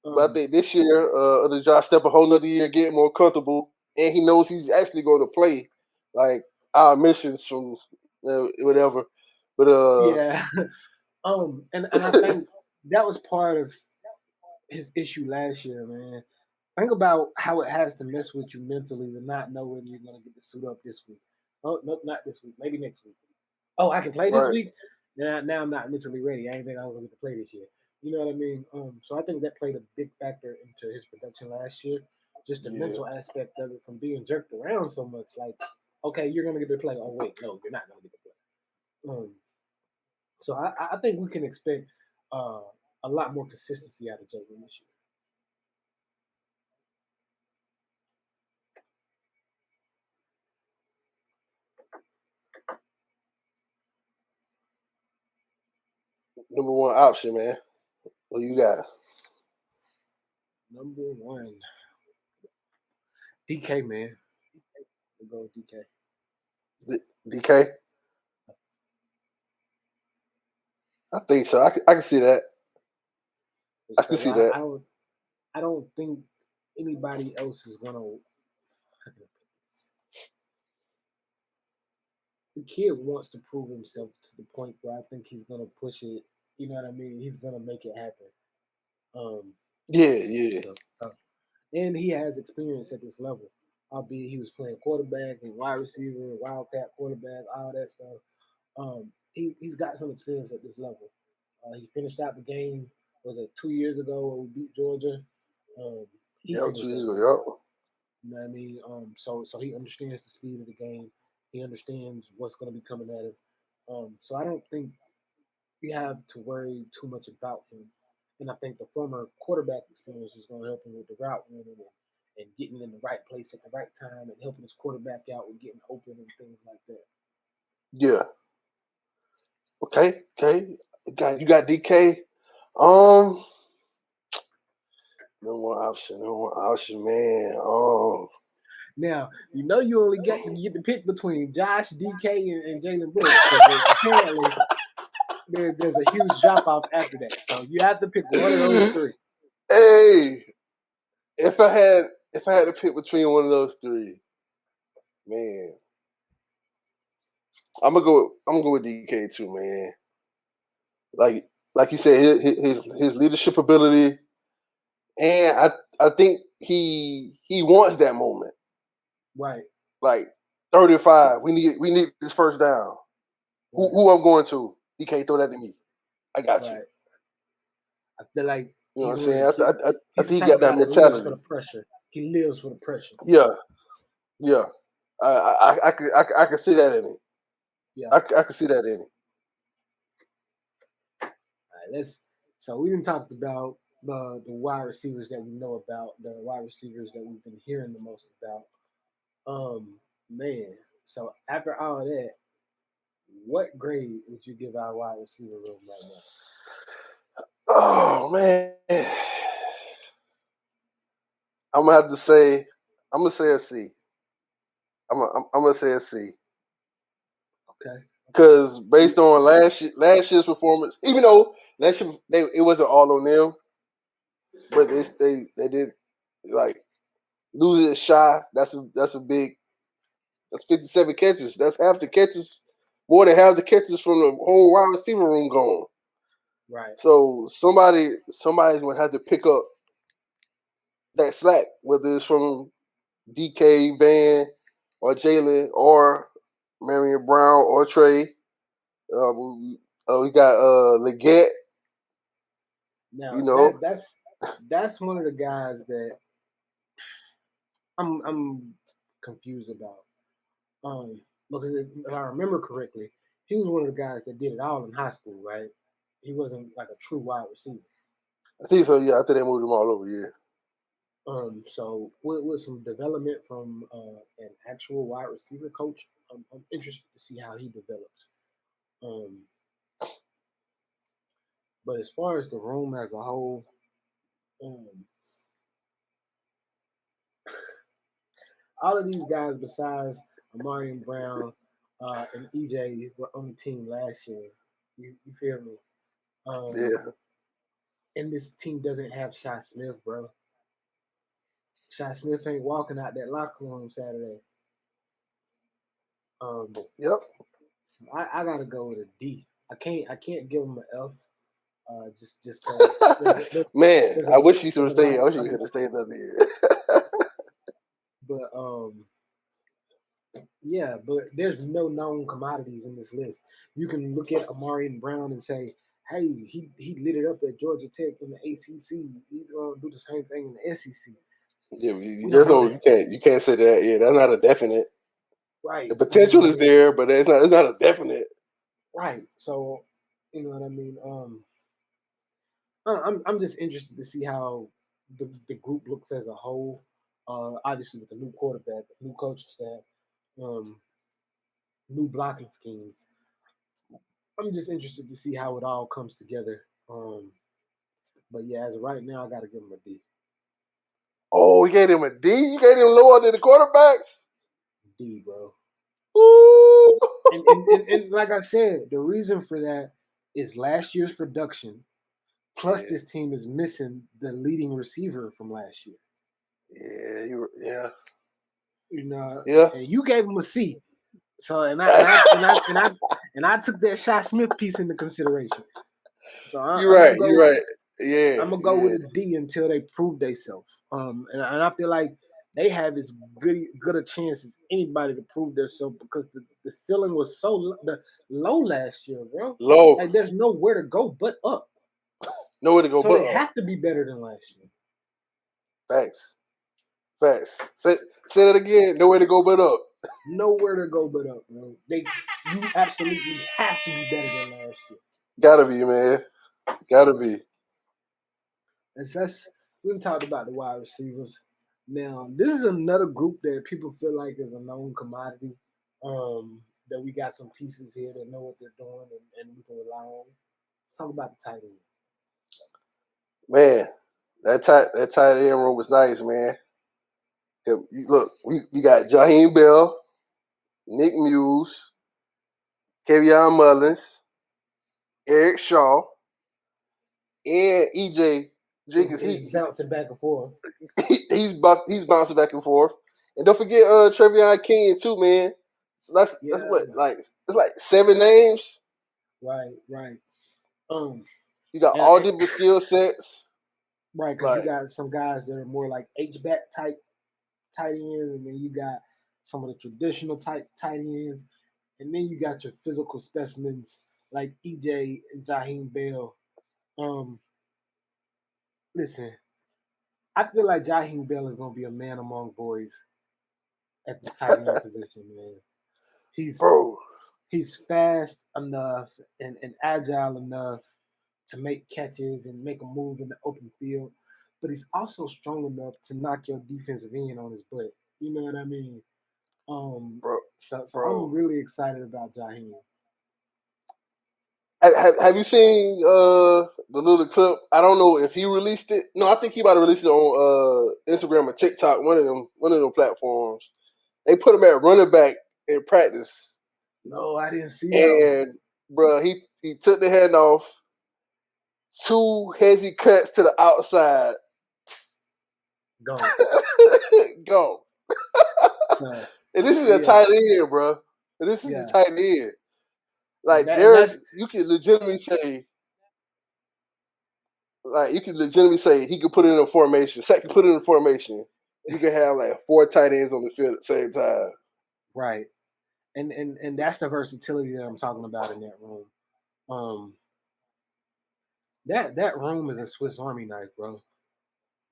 B: I think this year, the Josh step a whole nother year, getting more comfortable, and he knows he's actually going to play. Like our missions from whatever. But
A: Yeah. And I think that was part of his issue last year, man. Think about how it has to mess with you mentally to not know whether you're gonna get to suit up this week. Oh no, not this week. Maybe next week. Oh, I can play this
B: right,
A: week. Now I'm not mentally ready. I ain't think I was gonna get to play this year. You know what I mean? So I think that played a big factor into his production last year. Just the
B: yeah,
A: mental aspect of it from being jerked around so much. Like, okay, you're gonna get to play. Oh wait, no, you're not gonna get to play. So I think we can expect uh, a lot more consistency out of Jalen this year.
B: number one option, man. What you got?
A: Number one, DK man. We'll go with DK.
B: DK? I think so. I can see that. I can
A: Because
B: see that.
A: I don't think anybody else is gonna. The kid wants to prove himself to the point where I think he's gonna push it. You know what I mean? He's gonna make it happen. Um,
B: Yeah, yeah.
A: so and he has experience at this level. Albeit he was playing quarterback and wide receiver, wildcat quarterback, all that stuff. He's got some experience at this level. He finished out the game. Was it 2 years ago when we beat Georgia? Um, he
B: Yep, two
A: finished
B: years
A: that
B: ago.
A: game.
B: Yep.
A: You know what I mean? So he understands the speed of the game. He understands what's going to be coming at him. So I don't think you have to worry too much about him. And I think the former quarterback experience is going to help him with the route running and getting in the right place at the right time and helping his quarterback out with getting open and things like that.
B: Yeah. Okay. Okay. You got DK. Um, no more option. No more option, man.
A: Now, you know you only get to pick between Josh, DK, and Jalen Brooks because apparently there's a huge drop off after that. So you have to pick one of those three.
B: Hey, if I had to pick between one of those three, man, I'm gonna go with DK too, man. Like like you said, his leadership ability, and I think he wants that moment.
A: Right,
B: Like 35, we need this first down.
A: right,
B: Who I'm going to? He can't throw that to me. I got you.
A: right. I feel like
B: You know what
A: he's
B: I'm
A: one of
B: saying?
A: the kid.
B: I
A: He's the
B: think he
A: type
B: got
A: of guy
B: that
A: that lives for
B: mentality.
A: the pressure. He lives for the pressure.
B: Yeah, yeah. I could see that in him.
A: Yeah.
B: I could see that in him.
A: So we didn't talked about the wide receivers that we know about, the wide receivers that we've been hearing the most about. Man. So after all that, what grade would you give our wide receiver room right now?
B: Oh man, I'm gonna have to say, I'm gonna say a C. I'm gonna say a C.
A: Okay.
B: Because based on last year's performance, even though last year it wasn't all on them, but they did like lose it shy. That's a big. That's 57 catches. That's half the catches, more than half the catches from the whole wide receiver room gone.
A: Right.
B: So somebody's gonna have to pick up that slack, whether it's from DK, Van, or Jalen, or Marion Brown, or Trey. We got Leggett.
A: Now
B: You know,
A: that's one of the guys that I'm confused about. Because if I remember correctly, he was one of the guys that did it all in high school, right? He wasn't like a true wide receiver.
B: I think so. Yeah, I think they moved him all over. Yeah.
A: So with some development from an actual wide receiver coach, I'm interested to see how he develops. Um, but as far as the room as a whole, um, all of these guys besides Amari and Brown and EJ were on the team last year. You feel me? Um,
B: Yeah.
A: and this team doesn't have Shy Smith, bro. Shy Smith ain't walking out that locker room Saturday. Um,
B: Yep.
A: so I gotta go with a D. I can't give him an F. Just because
B: Man,
A: there's
B: I
A: a
B: wish he should
A: there's
B: have
A: a
B: stayed.
A: lot
B: I wish he
A: of
B: could have stayed another year.
A: but yeah, but there's no known commodities in this list. You can look at Amari and Brown and say, hey, he lit it up at Georgia Tech in the ACC. He's gonna do the same thing in the SEC.
B: Yeah,
A: We don't
B: there's
A: know
B: no
A: that,
B: you can't say that. Yeah, that's not a definite.
A: right?
B: The potential is there, but it's not a definite.
A: Right. So you know what I mean. I'm just interested to see how the group looks as a whole. Obviously with the new quarterback, new coaching staff, um, new blocking schemes. I'm just interested to see how it all comes together. But yeah, as of right now, I got to give him a D.
B: Oh, you gave him a D. You gave him lower than the quarterbacks.
A: D, bro.
B: Ooh.
A: And like I said, the reason for that is last year's production. Plus,
B: Yeah,
A: this team is missing the leading receiver from last year.
B: yeah.
A: You know,
B: Yeah.
A: and you gave him a C. So and I took that Shy Smith piece into consideration. So
B: You're right. You're right. Yeah,
A: I'm gonna go with
B: yeah.
A: a D until they prove themselves. And I feel like they have as good a chance as anybody to prove themselves because the ceiling was so low last year, bro.
B: Low.
A: Like there's nowhere to go but up.
B: Nowhere to go
A: So
B: but
A: they
B: up.
A: have to be better than last year.
B: Facts. Facts. Say that again. Nowhere to go but up.
A: Nowhere to go but up, bro. You absolutely have to be better than last year.
B: Gotta be, man. Gotta be.
A: And we've talked about the wide receivers. Now, this is another group that people feel like is a known commodity. That we got some pieces here that know what they're doing and we can rely on. Let's talk about the tight end.
B: Man, that tight end room was nice, man. Look, we got Jaheim Bell, Nick Muse, Kevion Mullins, Eric Shaw, and EJ Jenkins.
A: Is bouncing back and forth.
B: He's bouncing back and forth. And don't forget Trevion King too, man. So that's
A: Yeah,
B: what it's like 7 names.
A: right. Um,
B: You got
A: and,
B: all
A: and
B: different skill sets.
A: right, because you
B: Like,
A: got some guys that are more like H back type tight ends, and then you got some of the traditional type tight ends, and then you got your physical specimens like EJ and Jaheim Bell. Um, Listen, I feel like Jaheim Bell is gonna be a man among boys at this tight end position, man. He's
B: bro,
A: he's fast enough and agile enough to make catches and make a move in the open field, but he's also strong enough to knock your defensive end on his butt. You know what I mean?
B: bro.
A: So
B: Bro,
A: I'm really excited about Jaheim.
B: have you seen the little clip? I don't know if he released it. No, I think he might have released it on Instagram or TikTok, one of them platforms. They put him at running back in practice,
A: No, I didn't see that one.
B: and bro, he took the hand off, 2 hezzy cuts to the outside,
A: Go.
B: go.
A: So
B: And this is a
A: yeah,
B: tight end, bro. And this is a
A: yeah.
B: tight end.
A: And
B: Like
A: that's
B: you can legitimately say, he could put it in a formation. Sack could put it in a formation. You can have like 4 tight ends on the field at the same time.
A: right. And that's the versatility that I'm talking about in that room. Um, that room is a Swiss Army knife, bro.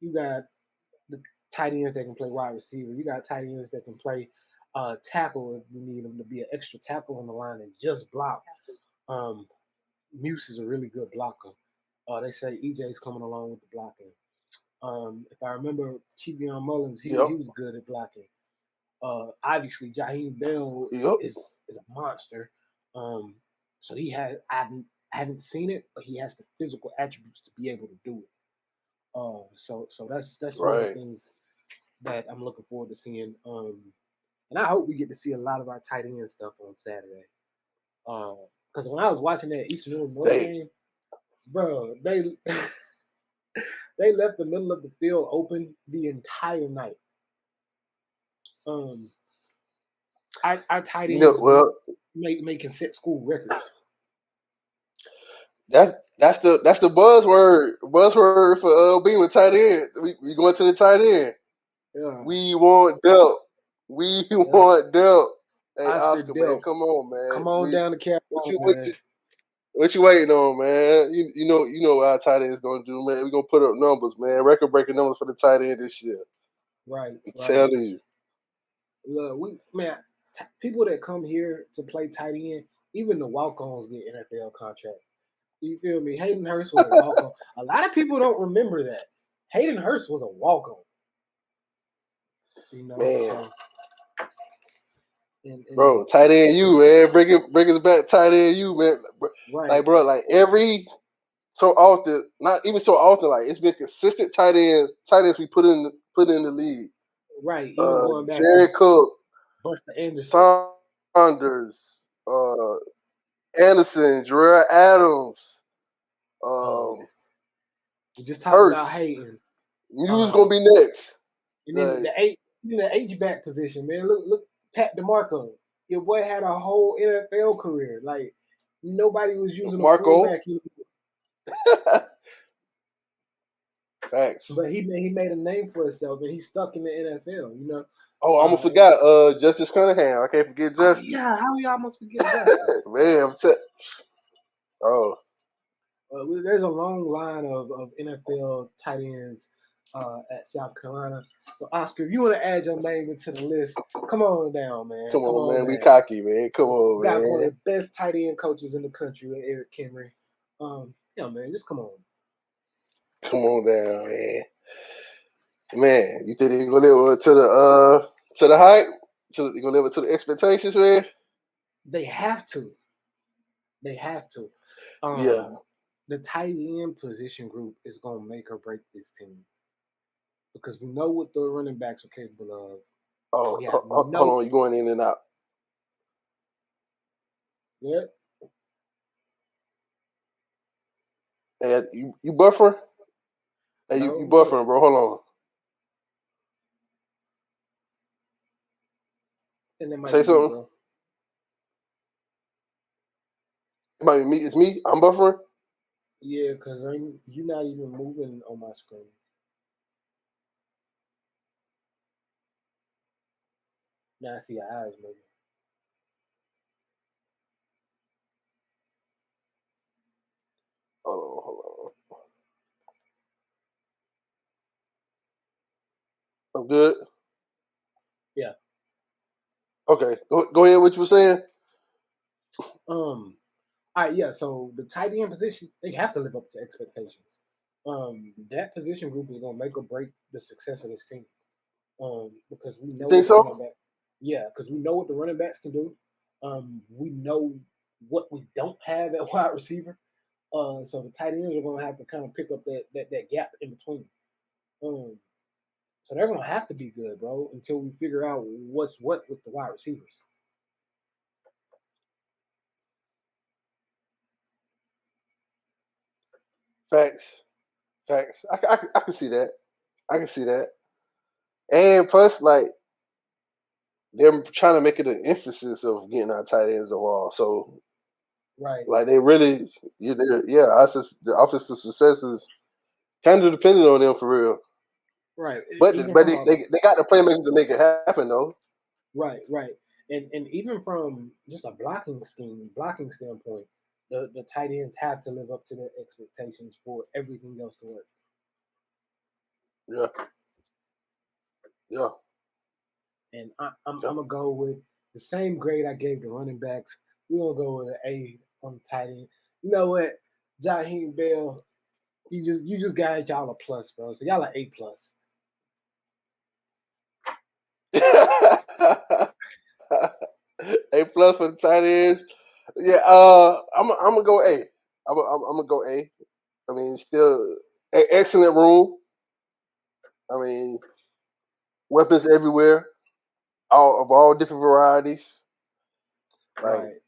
A: You got the tight ends that can play wide receiver. You got tight ends that can play tackle if you need them to be an extra tackle on the line and just block. Um, Muse is a really good blocker. They say EJ's coming along with the blocking. If I remember, Chivion Mullins,
B: Yep.
A: he was good at blocking. Obviously, Jaheim Bell
B: Yep.
A: is a monster. Um, so he had I haven't seen it, but he has the physical attributes to be able to do it. So that's one of the
B: Right.
A: things that I'm looking forward to seeing. And I hope we get to see a lot of our tight end stuff on Saturday. Because when I was watching that Eastern Illinois
B: They
A: game, bro, they they left the middle of the field open the entire night. Um, our tight ends
B: well,
A: making set school records.
B: that's the buzzword for being with tight end. We going to the tight end.
A: Yeah,
B: We want depth. We
A: yeah.
B: want depth. Hey
A: Oscar
B: Oscar, man,
A: Delp,
B: come on, man.
A: come on down to
B: What
A: Carolina,
B: you what
A: man.
B: you what you waiting on, man? You know what our tight end is gonna do, man. We're gonna put up numbers, man. Record breaking numbers for the tight end this year.
A: Right,
B: I'm
A: right.
B: telling you.
A: Look, people that come here to play tight end, even the walk-ons get NFL contracts. You feel me? Hayden Hurst was a walk-on. A lot of people don't remember that. Hayden Hurst was a walk-on. You know,
B: Man.
A: so and
B: Bro, tight end you, man. Bring us back tight end you, man.
A: right,
B: Like, bro, like every so often, not even so often, like it's been consistent tight ends we put in the league.
A: right. Even going back to
B: Jared Cook,
A: Buster Anderson.
B: Saunders, Anderson, Jarrell Adams,
A: Um,
B: um,
A: we just talked about
B: Hurst.
A: Hayden.
B: Muse gonna
A: Um,
B: be next.
A: and then
B: Like
A: the H back position, man. Look, Pat DeMarco. Your boy had a whole NFL career. Like nobody was using a
B: Marco.
A: fullback anymore.
B: Facts.
A: But he made a name for himself, and he's stuck in the NFL. You know.
B: Oh, I almost
A: Uh,
B: forgot. Justice Cunningham. I can't forget
A: oh
B: Justice.
A: yeah, how we almost forget Justice?
B: Man, oh,
A: There's a long line of NFL tight ends at South Carolina. So Oscar, if you want to add your name into the list, come on down, man.
B: come
A: Come
B: on,
A: on
B: man. We
A: down.
B: cocky, man. Come
A: We
B: on,
A: got one of
B: man.
A: the best tight end coaches in the country with Eric Henry. Yeah, man, just come on.
B: Come on down, man. Man, you think they gonna live up to the hype? You gonna live up to the expectations, man?
A: They have to. They have to.
B: Yeah.
A: The tight end position group is gonna make or break this team because we know what the running backs are capable of.
B: Oh,
A: We have
B: hold
A: no.
B: on. You going in and out?
A: Yeah.
B: And you buffering? Hey, you
A: No, no.
B: buffering, bro? Hold on.
A: And that might
B: Say
A: be you,
B: something.
A: bro.
B: It might be me. It's me. I'm buffering.
A: Yeah, because you're not even moving on my screen. Now I see your eyes moving.
B: Hold on. I'm good.
A: Yeah.
B: Okay. Go ahead. What you were saying?
A: Um, All right, yeah. So the tight end position, they have to live up to expectations. That position group is gonna make or break the success of this team. Because we
B: You
A: know
B: think
A: what the running
B: so?
A: back, yeah, because we know what the running backs can do. We know what we don't have at wide receiver. So the tight ends are gonna have to kind of pick up that gap in between. Um, so they're gonna have to be good, bro, until we figure out what's what with the wide receivers.
B: Facts. Facts. I can see that. I can see that. And plus, like, they're trying to make it an emphasis of getting our tight ends the ball. So,
A: Right,
B: like, they really, the offensive success is kind of dependent on them for real.
A: right.
B: But
A: Even
B: but
A: from
B: they,
A: a
B: they, they got the playmakers to make it happen, though.
A: right. And even from just a blocking standpoint, the tight ends have to live up to their expectations for everything else to work.
B: Yeah, yeah,
A: And I'm
B: yeah.
A: gonna go with the same grade I gave the running backs. We're gonna go with an A on the tight end. You know what, Jaheim Bell, you just got y'all a plus, bro. So y'all are A plus.
B: A plus for the tight ends. Yeah, I'm gonna go A. I'm gonna go A. I mean, still excellent room. I mean, weapons everywhere, all different varieties. Like,
A: Right.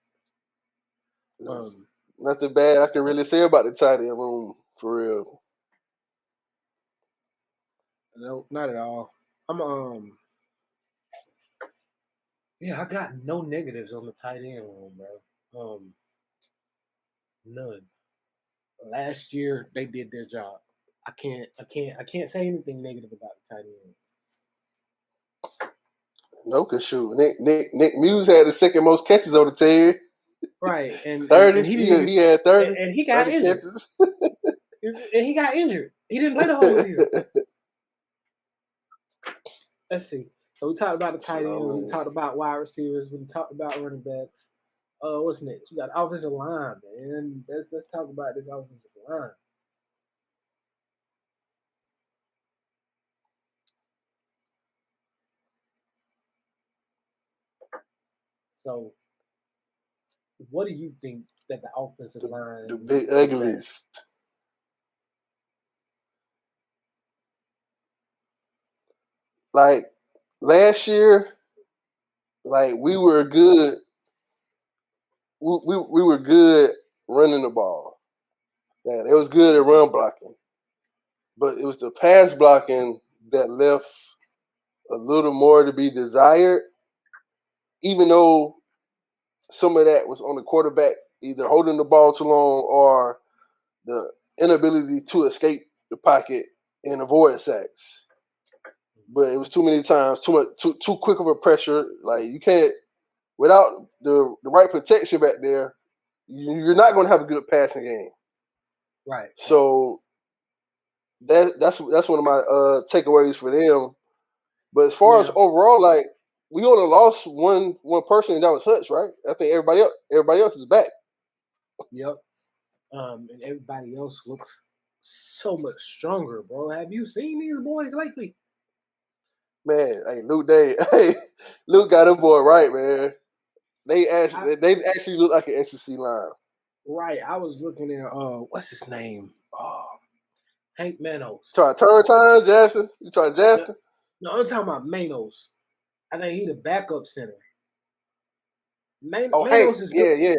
B: there's
A: Um.
B: nothing bad I can really say about the tight end room for real.
A: No, not at all. I'm Yeah, I got no negatives on the tight end room, bro. None. Last year they did their job. I can't say anything negative about the tight end.
B: No, cause shoot, Nick Muse had the second most catches on the team.
A: Right, and
B: 30.
A: he didn't even,
B: He had 30,
A: and he got
B: 30
A: injured.
B: catches.
A: And he got injured. He didn't play the whole season. Let's see. So we talked about the tight
B: So,
A: ends. We
B: man.
A: talked about wide receivers. We talked about running backs. What's next? We got offensive line, man. Let's talk about this offensive line. So, what do you think that the offensive
B: The
A: line
B: big
A: is lacking?
B: uglies. Like last year, like we were good. We were good running the ball. Man, it was good at run blocking, but it was the pass blocking that left a little more to be desired. Even though some of that was on the quarterback, either holding the ball too long or the inability to escape the pocket and avoid sacks. But it was too many times, too quick of a pressure. Like you can't without the right protection back there, you're not going to have a good passing game.
A: Right, right.
B: So that's one of my takeaways for them. But as far as
A: Now,
B: overall, like we only lost one person, and that was Hutch, right? I think everybody else is back.
A: yep. And everybody else looks so much stronger, bro. Have you seen these boys lately?
B: Man, hey Luke Day, hey Luke got them boy right, man.
A: I,
B: They actually look like an SEC line.
A: right. I was looking at what's his name? Hank Manos.
B: Try turn time, Jackson. You try
A: No,
B: Jackson.
A: no, I'm talking about Manos. I think he the backup center.
B: Oh, Hank.
A: Manos is built.
B: Yeah, yeah.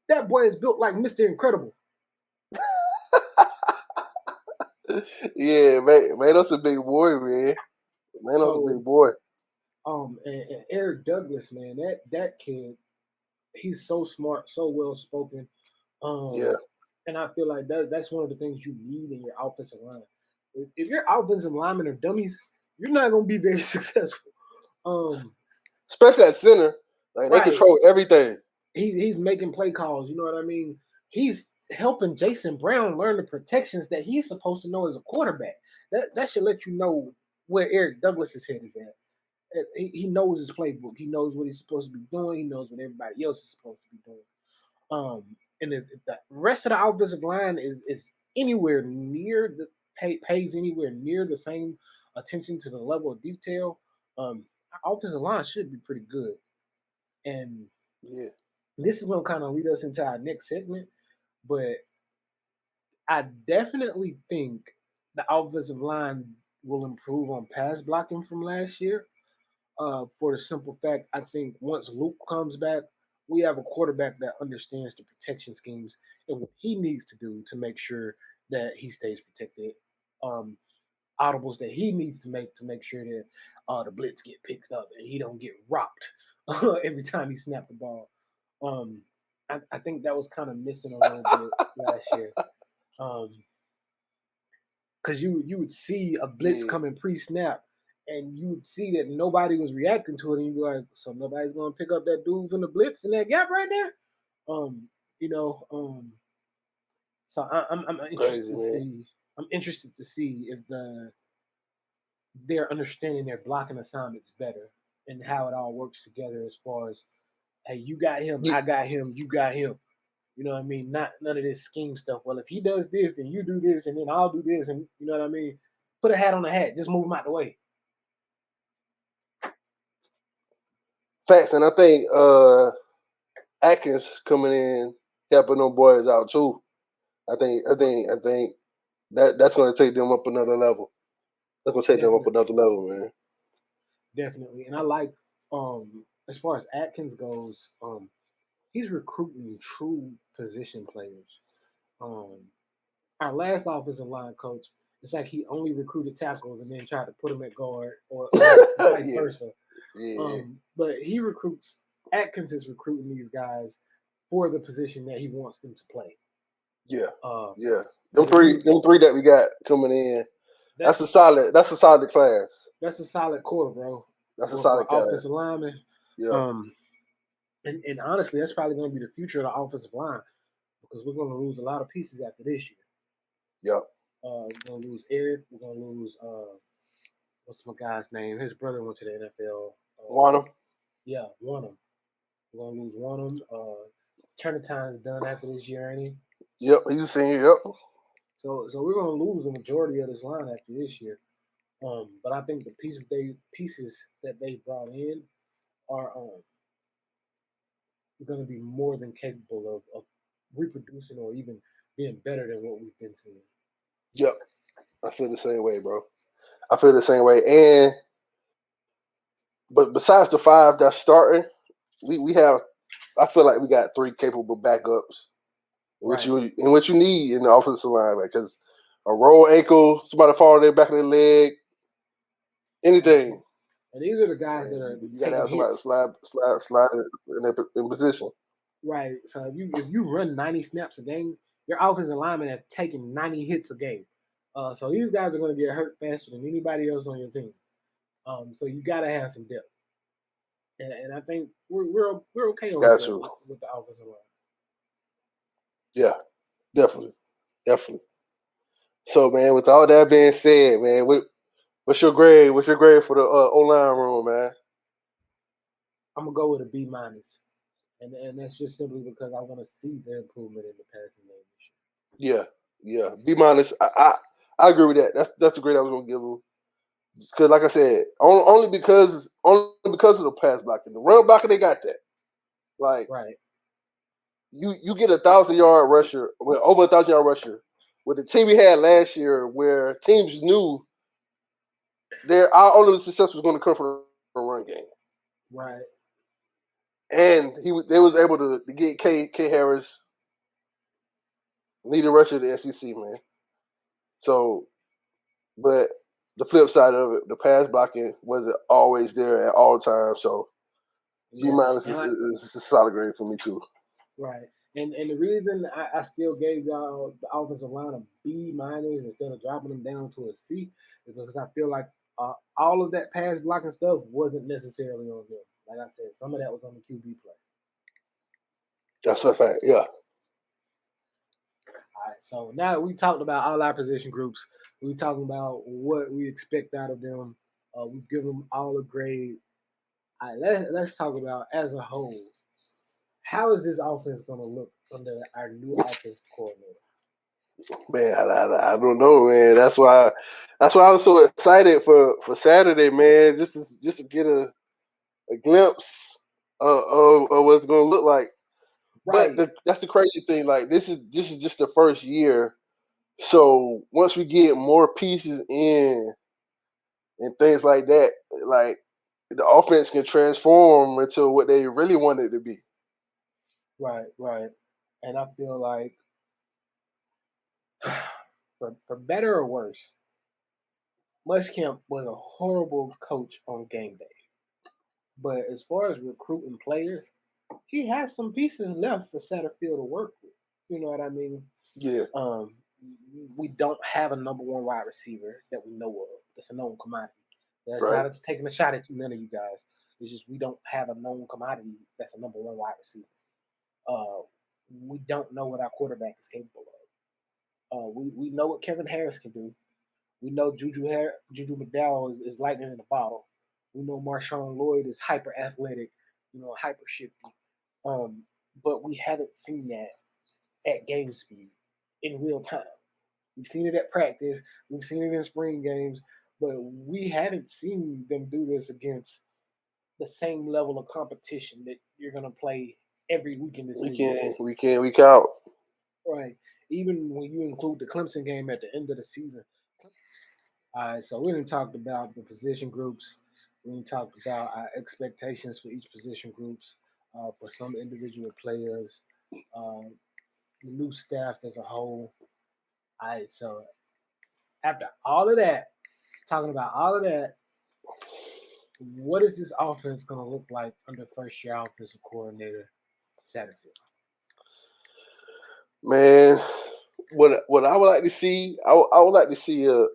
A: That boy is built like Mr. Incredible.
B: Yeah, man, that's a big boy, man. Man, that's a
A: So,
B: big boy.
A: and Eric Douglas, man, that kid, he's so smart, so well spoken.
B: Yeah.
A: And I feel like that's one of the things you need in your offensive line. If your offensive linemen are dummies, you're not gonna be very successful. Um,
B: Especially at center. Like they
A: right.
B: control everything.
A: He's making play calls, you know what I mean? He's helping Jason Brown learn the protections that he's supposed to know as a quarterback. That should let you know where Eric Douglas's head is at. He knows his playbook. He knows what he's supposed to be doing. He knows what everybody else is supposed to be doing. Um, and if the rest of the offensive line is anywhere near pays anywhere near the same attention to the level of detail, our offensive line should be pretty good. And
B: Yeah.
A: this is going to kind of lead us into our next segment, but I definitely think the offensive line will improve on pass blocking from last year. For the simple fact, I think once Luke comes back, we have a quarterback that understands the protection schemes and what he needs to do to make sure that he stays protected. Um, Audibles that he needs to make sure that the blitz get picked up and he don't get rocked every time he snapped the ball. Um, I think that was kind of missing a little bit last year. Because you would see a blitz coming pre-snap, and you would see that nobody was reacting to it, and you'd be like, so nobody's gonna pick up that dude from the blitz in that gap right there. Um, you know, so I'm interested
B: Crazy,
A: to
B: man.
A: see. I'm interested to see if they're understanding their blocking assignments better and how it all works together as far as, hey, you got him, I got him, you got him. You know what I mean? Not none of this scheme stuff. Well, if he does this, then you do this, and then I'll do this, and you know what I mean? Put a hat on the hat. Just move him out the way.
B: Facts, and I think Atkins coming in helping them boys out too. I think that's going to take them up another level. That's going to take them up another level, man.
A: Definitely, and I like as far as Atkins goes, he's recruiting true position players. Our last offensive line coach, it's like he only recruited tackles and then tried to put them at guard or vice versa.
B: Yeah.
A: But Atkins is recruiting these guys for the position that he wants them to play.
B: Yeah. Them three that we got coming in. That's a solid class.
A: That's a solid core, bro.
B: That's a solid class.
A: Offensive lineman.
B: Yeah.
A: And honestly, that's probably going to be the future of the offensive line because we're going to lose a lot of pieces after this year.
B: Yep.
A: We're going to lose Eric. We're going to lose what's my guy's name? His brother went to the NFL.
B: Wanham.
A: Yeah, Wanham. We're going to lose Wanham. Turnitine's done after this year, ain't he?
B: Yep, he's a senior. Yep.
A: So we're going to lose the majority of this line after this year. But I think the pieces that they brought in are going to be more than capable of reproducing or even being better than what we've been seeing.
B: Yep, I feel the same way, bro. I feel the same way. But besides the 5 that's starting, we have. I feel like we got 3 capable backups. What you need in the offensive line, because a roll ankle, somebody fall their back of their leg, anything.
A: And these are the guys that are
B: you gotta have somebody slide in position.
A: Right. So if you run 90 snaps a game, your offensive linemen have taken 90 hits a game. So these guys are going to get hurt faster than anybody else on your team. So you got to have some depth, and I think we're okay with the offensive line.
B: Yeah, definitely. So, man, with all that being said, man, what's your grade? What's your grade for the O-line room, man?
A: I'm gonna go with a B-, and that's just simply because I want to see the improvement in the passing game.
B: Yeah, B-. I agree with that. That's the grade I was gonna give him. Because, like I said, only because of the pass blocking, the run blocking, they got that. Like,
A: right.
B: You get 1,000-yard rusher, over 1,000-yard rusher, with the team we had last year, where teams knew our only success was going to come from the run game.
A: Right.
B: And they was able to get K Harris leading rusher of the SEC, man. So, but the flip side of it, the pass blocking wasn't always there at all times. So, B- is a solid grade for me too.
A: Right. And the reason I still gave y'all the offensive line a B- instead of dropping them down to a C is because I feel like all of that pass blocking stuff wasn't necessarily on them. Like I said, some of that was on the QB play.
B: That's a fact, yeah.
A: All right, so now that we talked about all our position groups, we talking about what we expect out of them. We've given them all a grade. All right, let's talk about as a whole. how is this offense going to look under our new offensive coordinator?
B: Man, I don't know, man. That's why I'm so excited for Saturday, man. Just to get a glimpse of what it's going to look like.
A: Right.
B: But that's the crazy thing. Like this is just the first year. So once we get more pieces in and things like that, like the offense can transform into what they really want it to be.
A: Right. And I feel like, for better or worse, Muschamp was a horrible coach on game day. But as far as recruiting players, he has some pieces left for Satterfield to work with. You know what I mean?
B: Yeah.
A: We don't have a number one wide receiver that we know of. That's a known commodity. That's
B: Right.
A: not taking a shot at none of you guys. It's just we don't have a known commodity that's a number one wide receiver. We don't know what our quarterback is capable of. We know what Kevin Harris can do. We know Juju McDowell is lightning in a bottle. We know Marshawn Lloyd is hyper athletic, hyper shifty. But we haven't seen that at game speed in real time. We've seen it at practice. We've seen it in spring games, but we haven't seen them do this against the same level of competition that you're going to play every week in this league.
B: Week out.
A: Right. Even when you include the Clemson game at the end of the season. All right, so we didn't talk about the position groups. We didn't talk about our expectations for each position groups, for some individual players, the new staff as a whole. All right, so after all of that, talking about all of that, what is this offense going to look like under first-year offensive coordinator Satterfield?
B: Man, what I would like to see, I would like to see a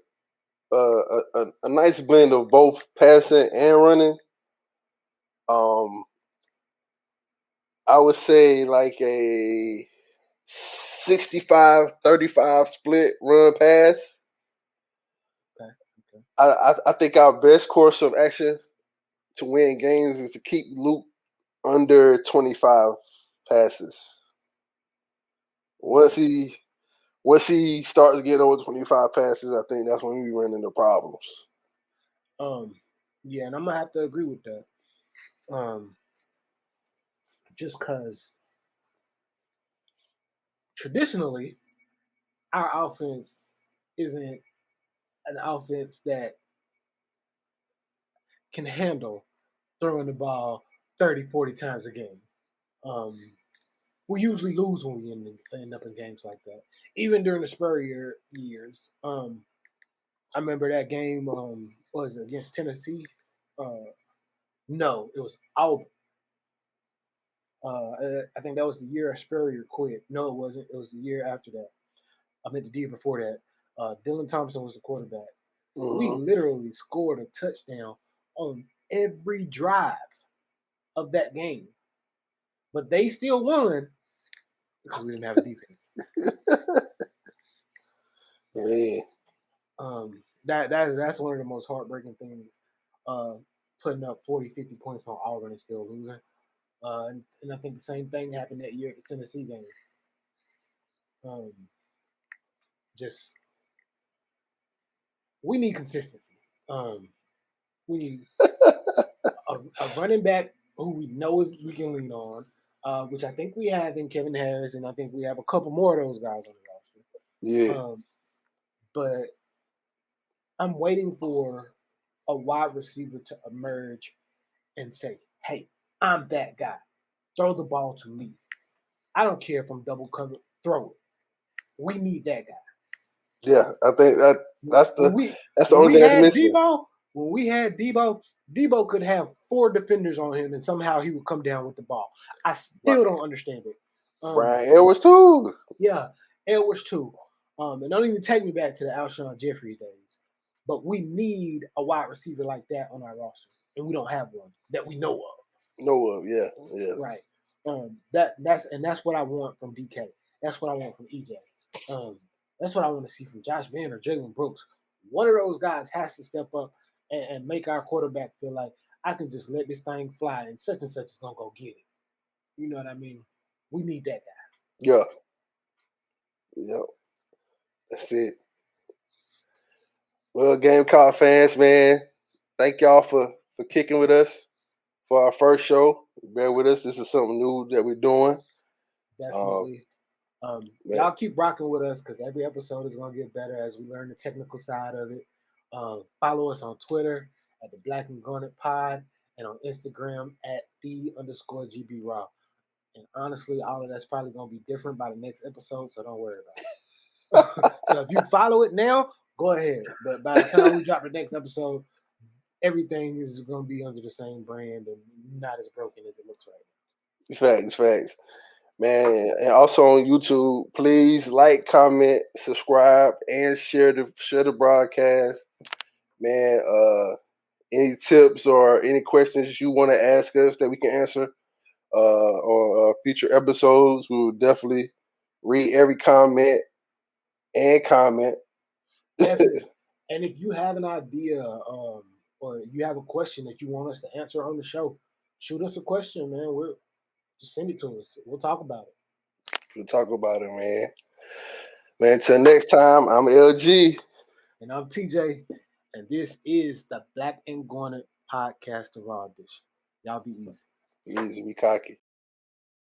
B: nice blend of both passing and running. I would say like a 65-35 split run pass.
A: Okay.
B: I think our best course of action to win games is to keep Luke under 25 passes. Once he starts getting over 25 passes, I think that's when we run into problems.
A: Yeah, and I'm gonna have to agree with that. Just because traditionally our offense isn't an offense that can handle throwing the ball 30, 40 times a game. We usually lose when we end up in games like that. Even during the Spurrier years. I remember that game, was it against Tennessee? No, it was Auburn. I think that was the year Spurrier quit. No, it wasn't. It was the year after that. I meant the year before that. Dylan Thompson was the quarterback. Mm-hmm. We literally scored a touchdown on every drive of that game. But they still won because we didn't have a defense.
B: Yeah.
A: That's one of the most heartbreaking things. Putting up 40, 50 points on Auburn and still losing. And I think the same thing happened that year at the Tennessee game. We need consistency. We need a running back who we know we can lean on, which I think we have in Kevin Harris, and I think we have a couple more of those guys on the
B: roster.
A: Yeah. But I'm waiting for a wide receiver to emerge and say, "Hey, I'm that guy. Throw the ball to me. I don't care if I'm double covered. Throw it. We need that guy."
B: Yeah, I think that's the only thing that's missing.
A: When we had Debo could have 4 defenders on him and somehow he would come down with the ball. I still don't understand it.
B: Brian Edwards too.
A: Yeah, Edwards too. And don't even take me back to the Alshon Jeffrey days. But we need a wide receiver like that on our roster, and we don't have one that we know of.
B: Yeah.
A: Right. That's what I want from DK. That's what I want from EJ. That's what I want to see from Josh Vann or Jalen Brooks. One of those guys has to step up and make our quarterback feel like I can just let this thing fly and such is gonna go get it. You know what I mean? We need that guy.
B: Yeah. Yep. That's it. Well, Gamecock fans, man, thank y'all for kicking with us for our first show. Bear with us. This is something new that we're doing.
A: Definitely. Y'all keep rocking with us because every episode is going to get better as we learn the technical side of it. Follow us on Twitter at the Black and Garnet Pod and on Instagram at @the_GB Raw. And honestly, all of that's probably going to be different by the next episode, so don't worry about it. So if you follow it now, go ahead. But by the time we drop the next episode, everything is going to be under the same brand and not as broken as it looks right
B: now. Facts. Man, and also on YouTube, please like, comment, subscribe, and share the broadcast. Man, any tips or any questions you want to ask us that we can answer on future episodes, we will definitely read every comment and comment.
A: Definitely. And if you have an idea or you have a question that you want us to answer on the show, shoot us a question, man. We'll just send it to us. We'll talk about it.
B: We'll talk about it, man. Man, until next time, I'm LG.
A: And I'm TJ. And this is the Black and Garnet Podcast of Raw Dish. Y'all be easy.
B: Easy, be cocky.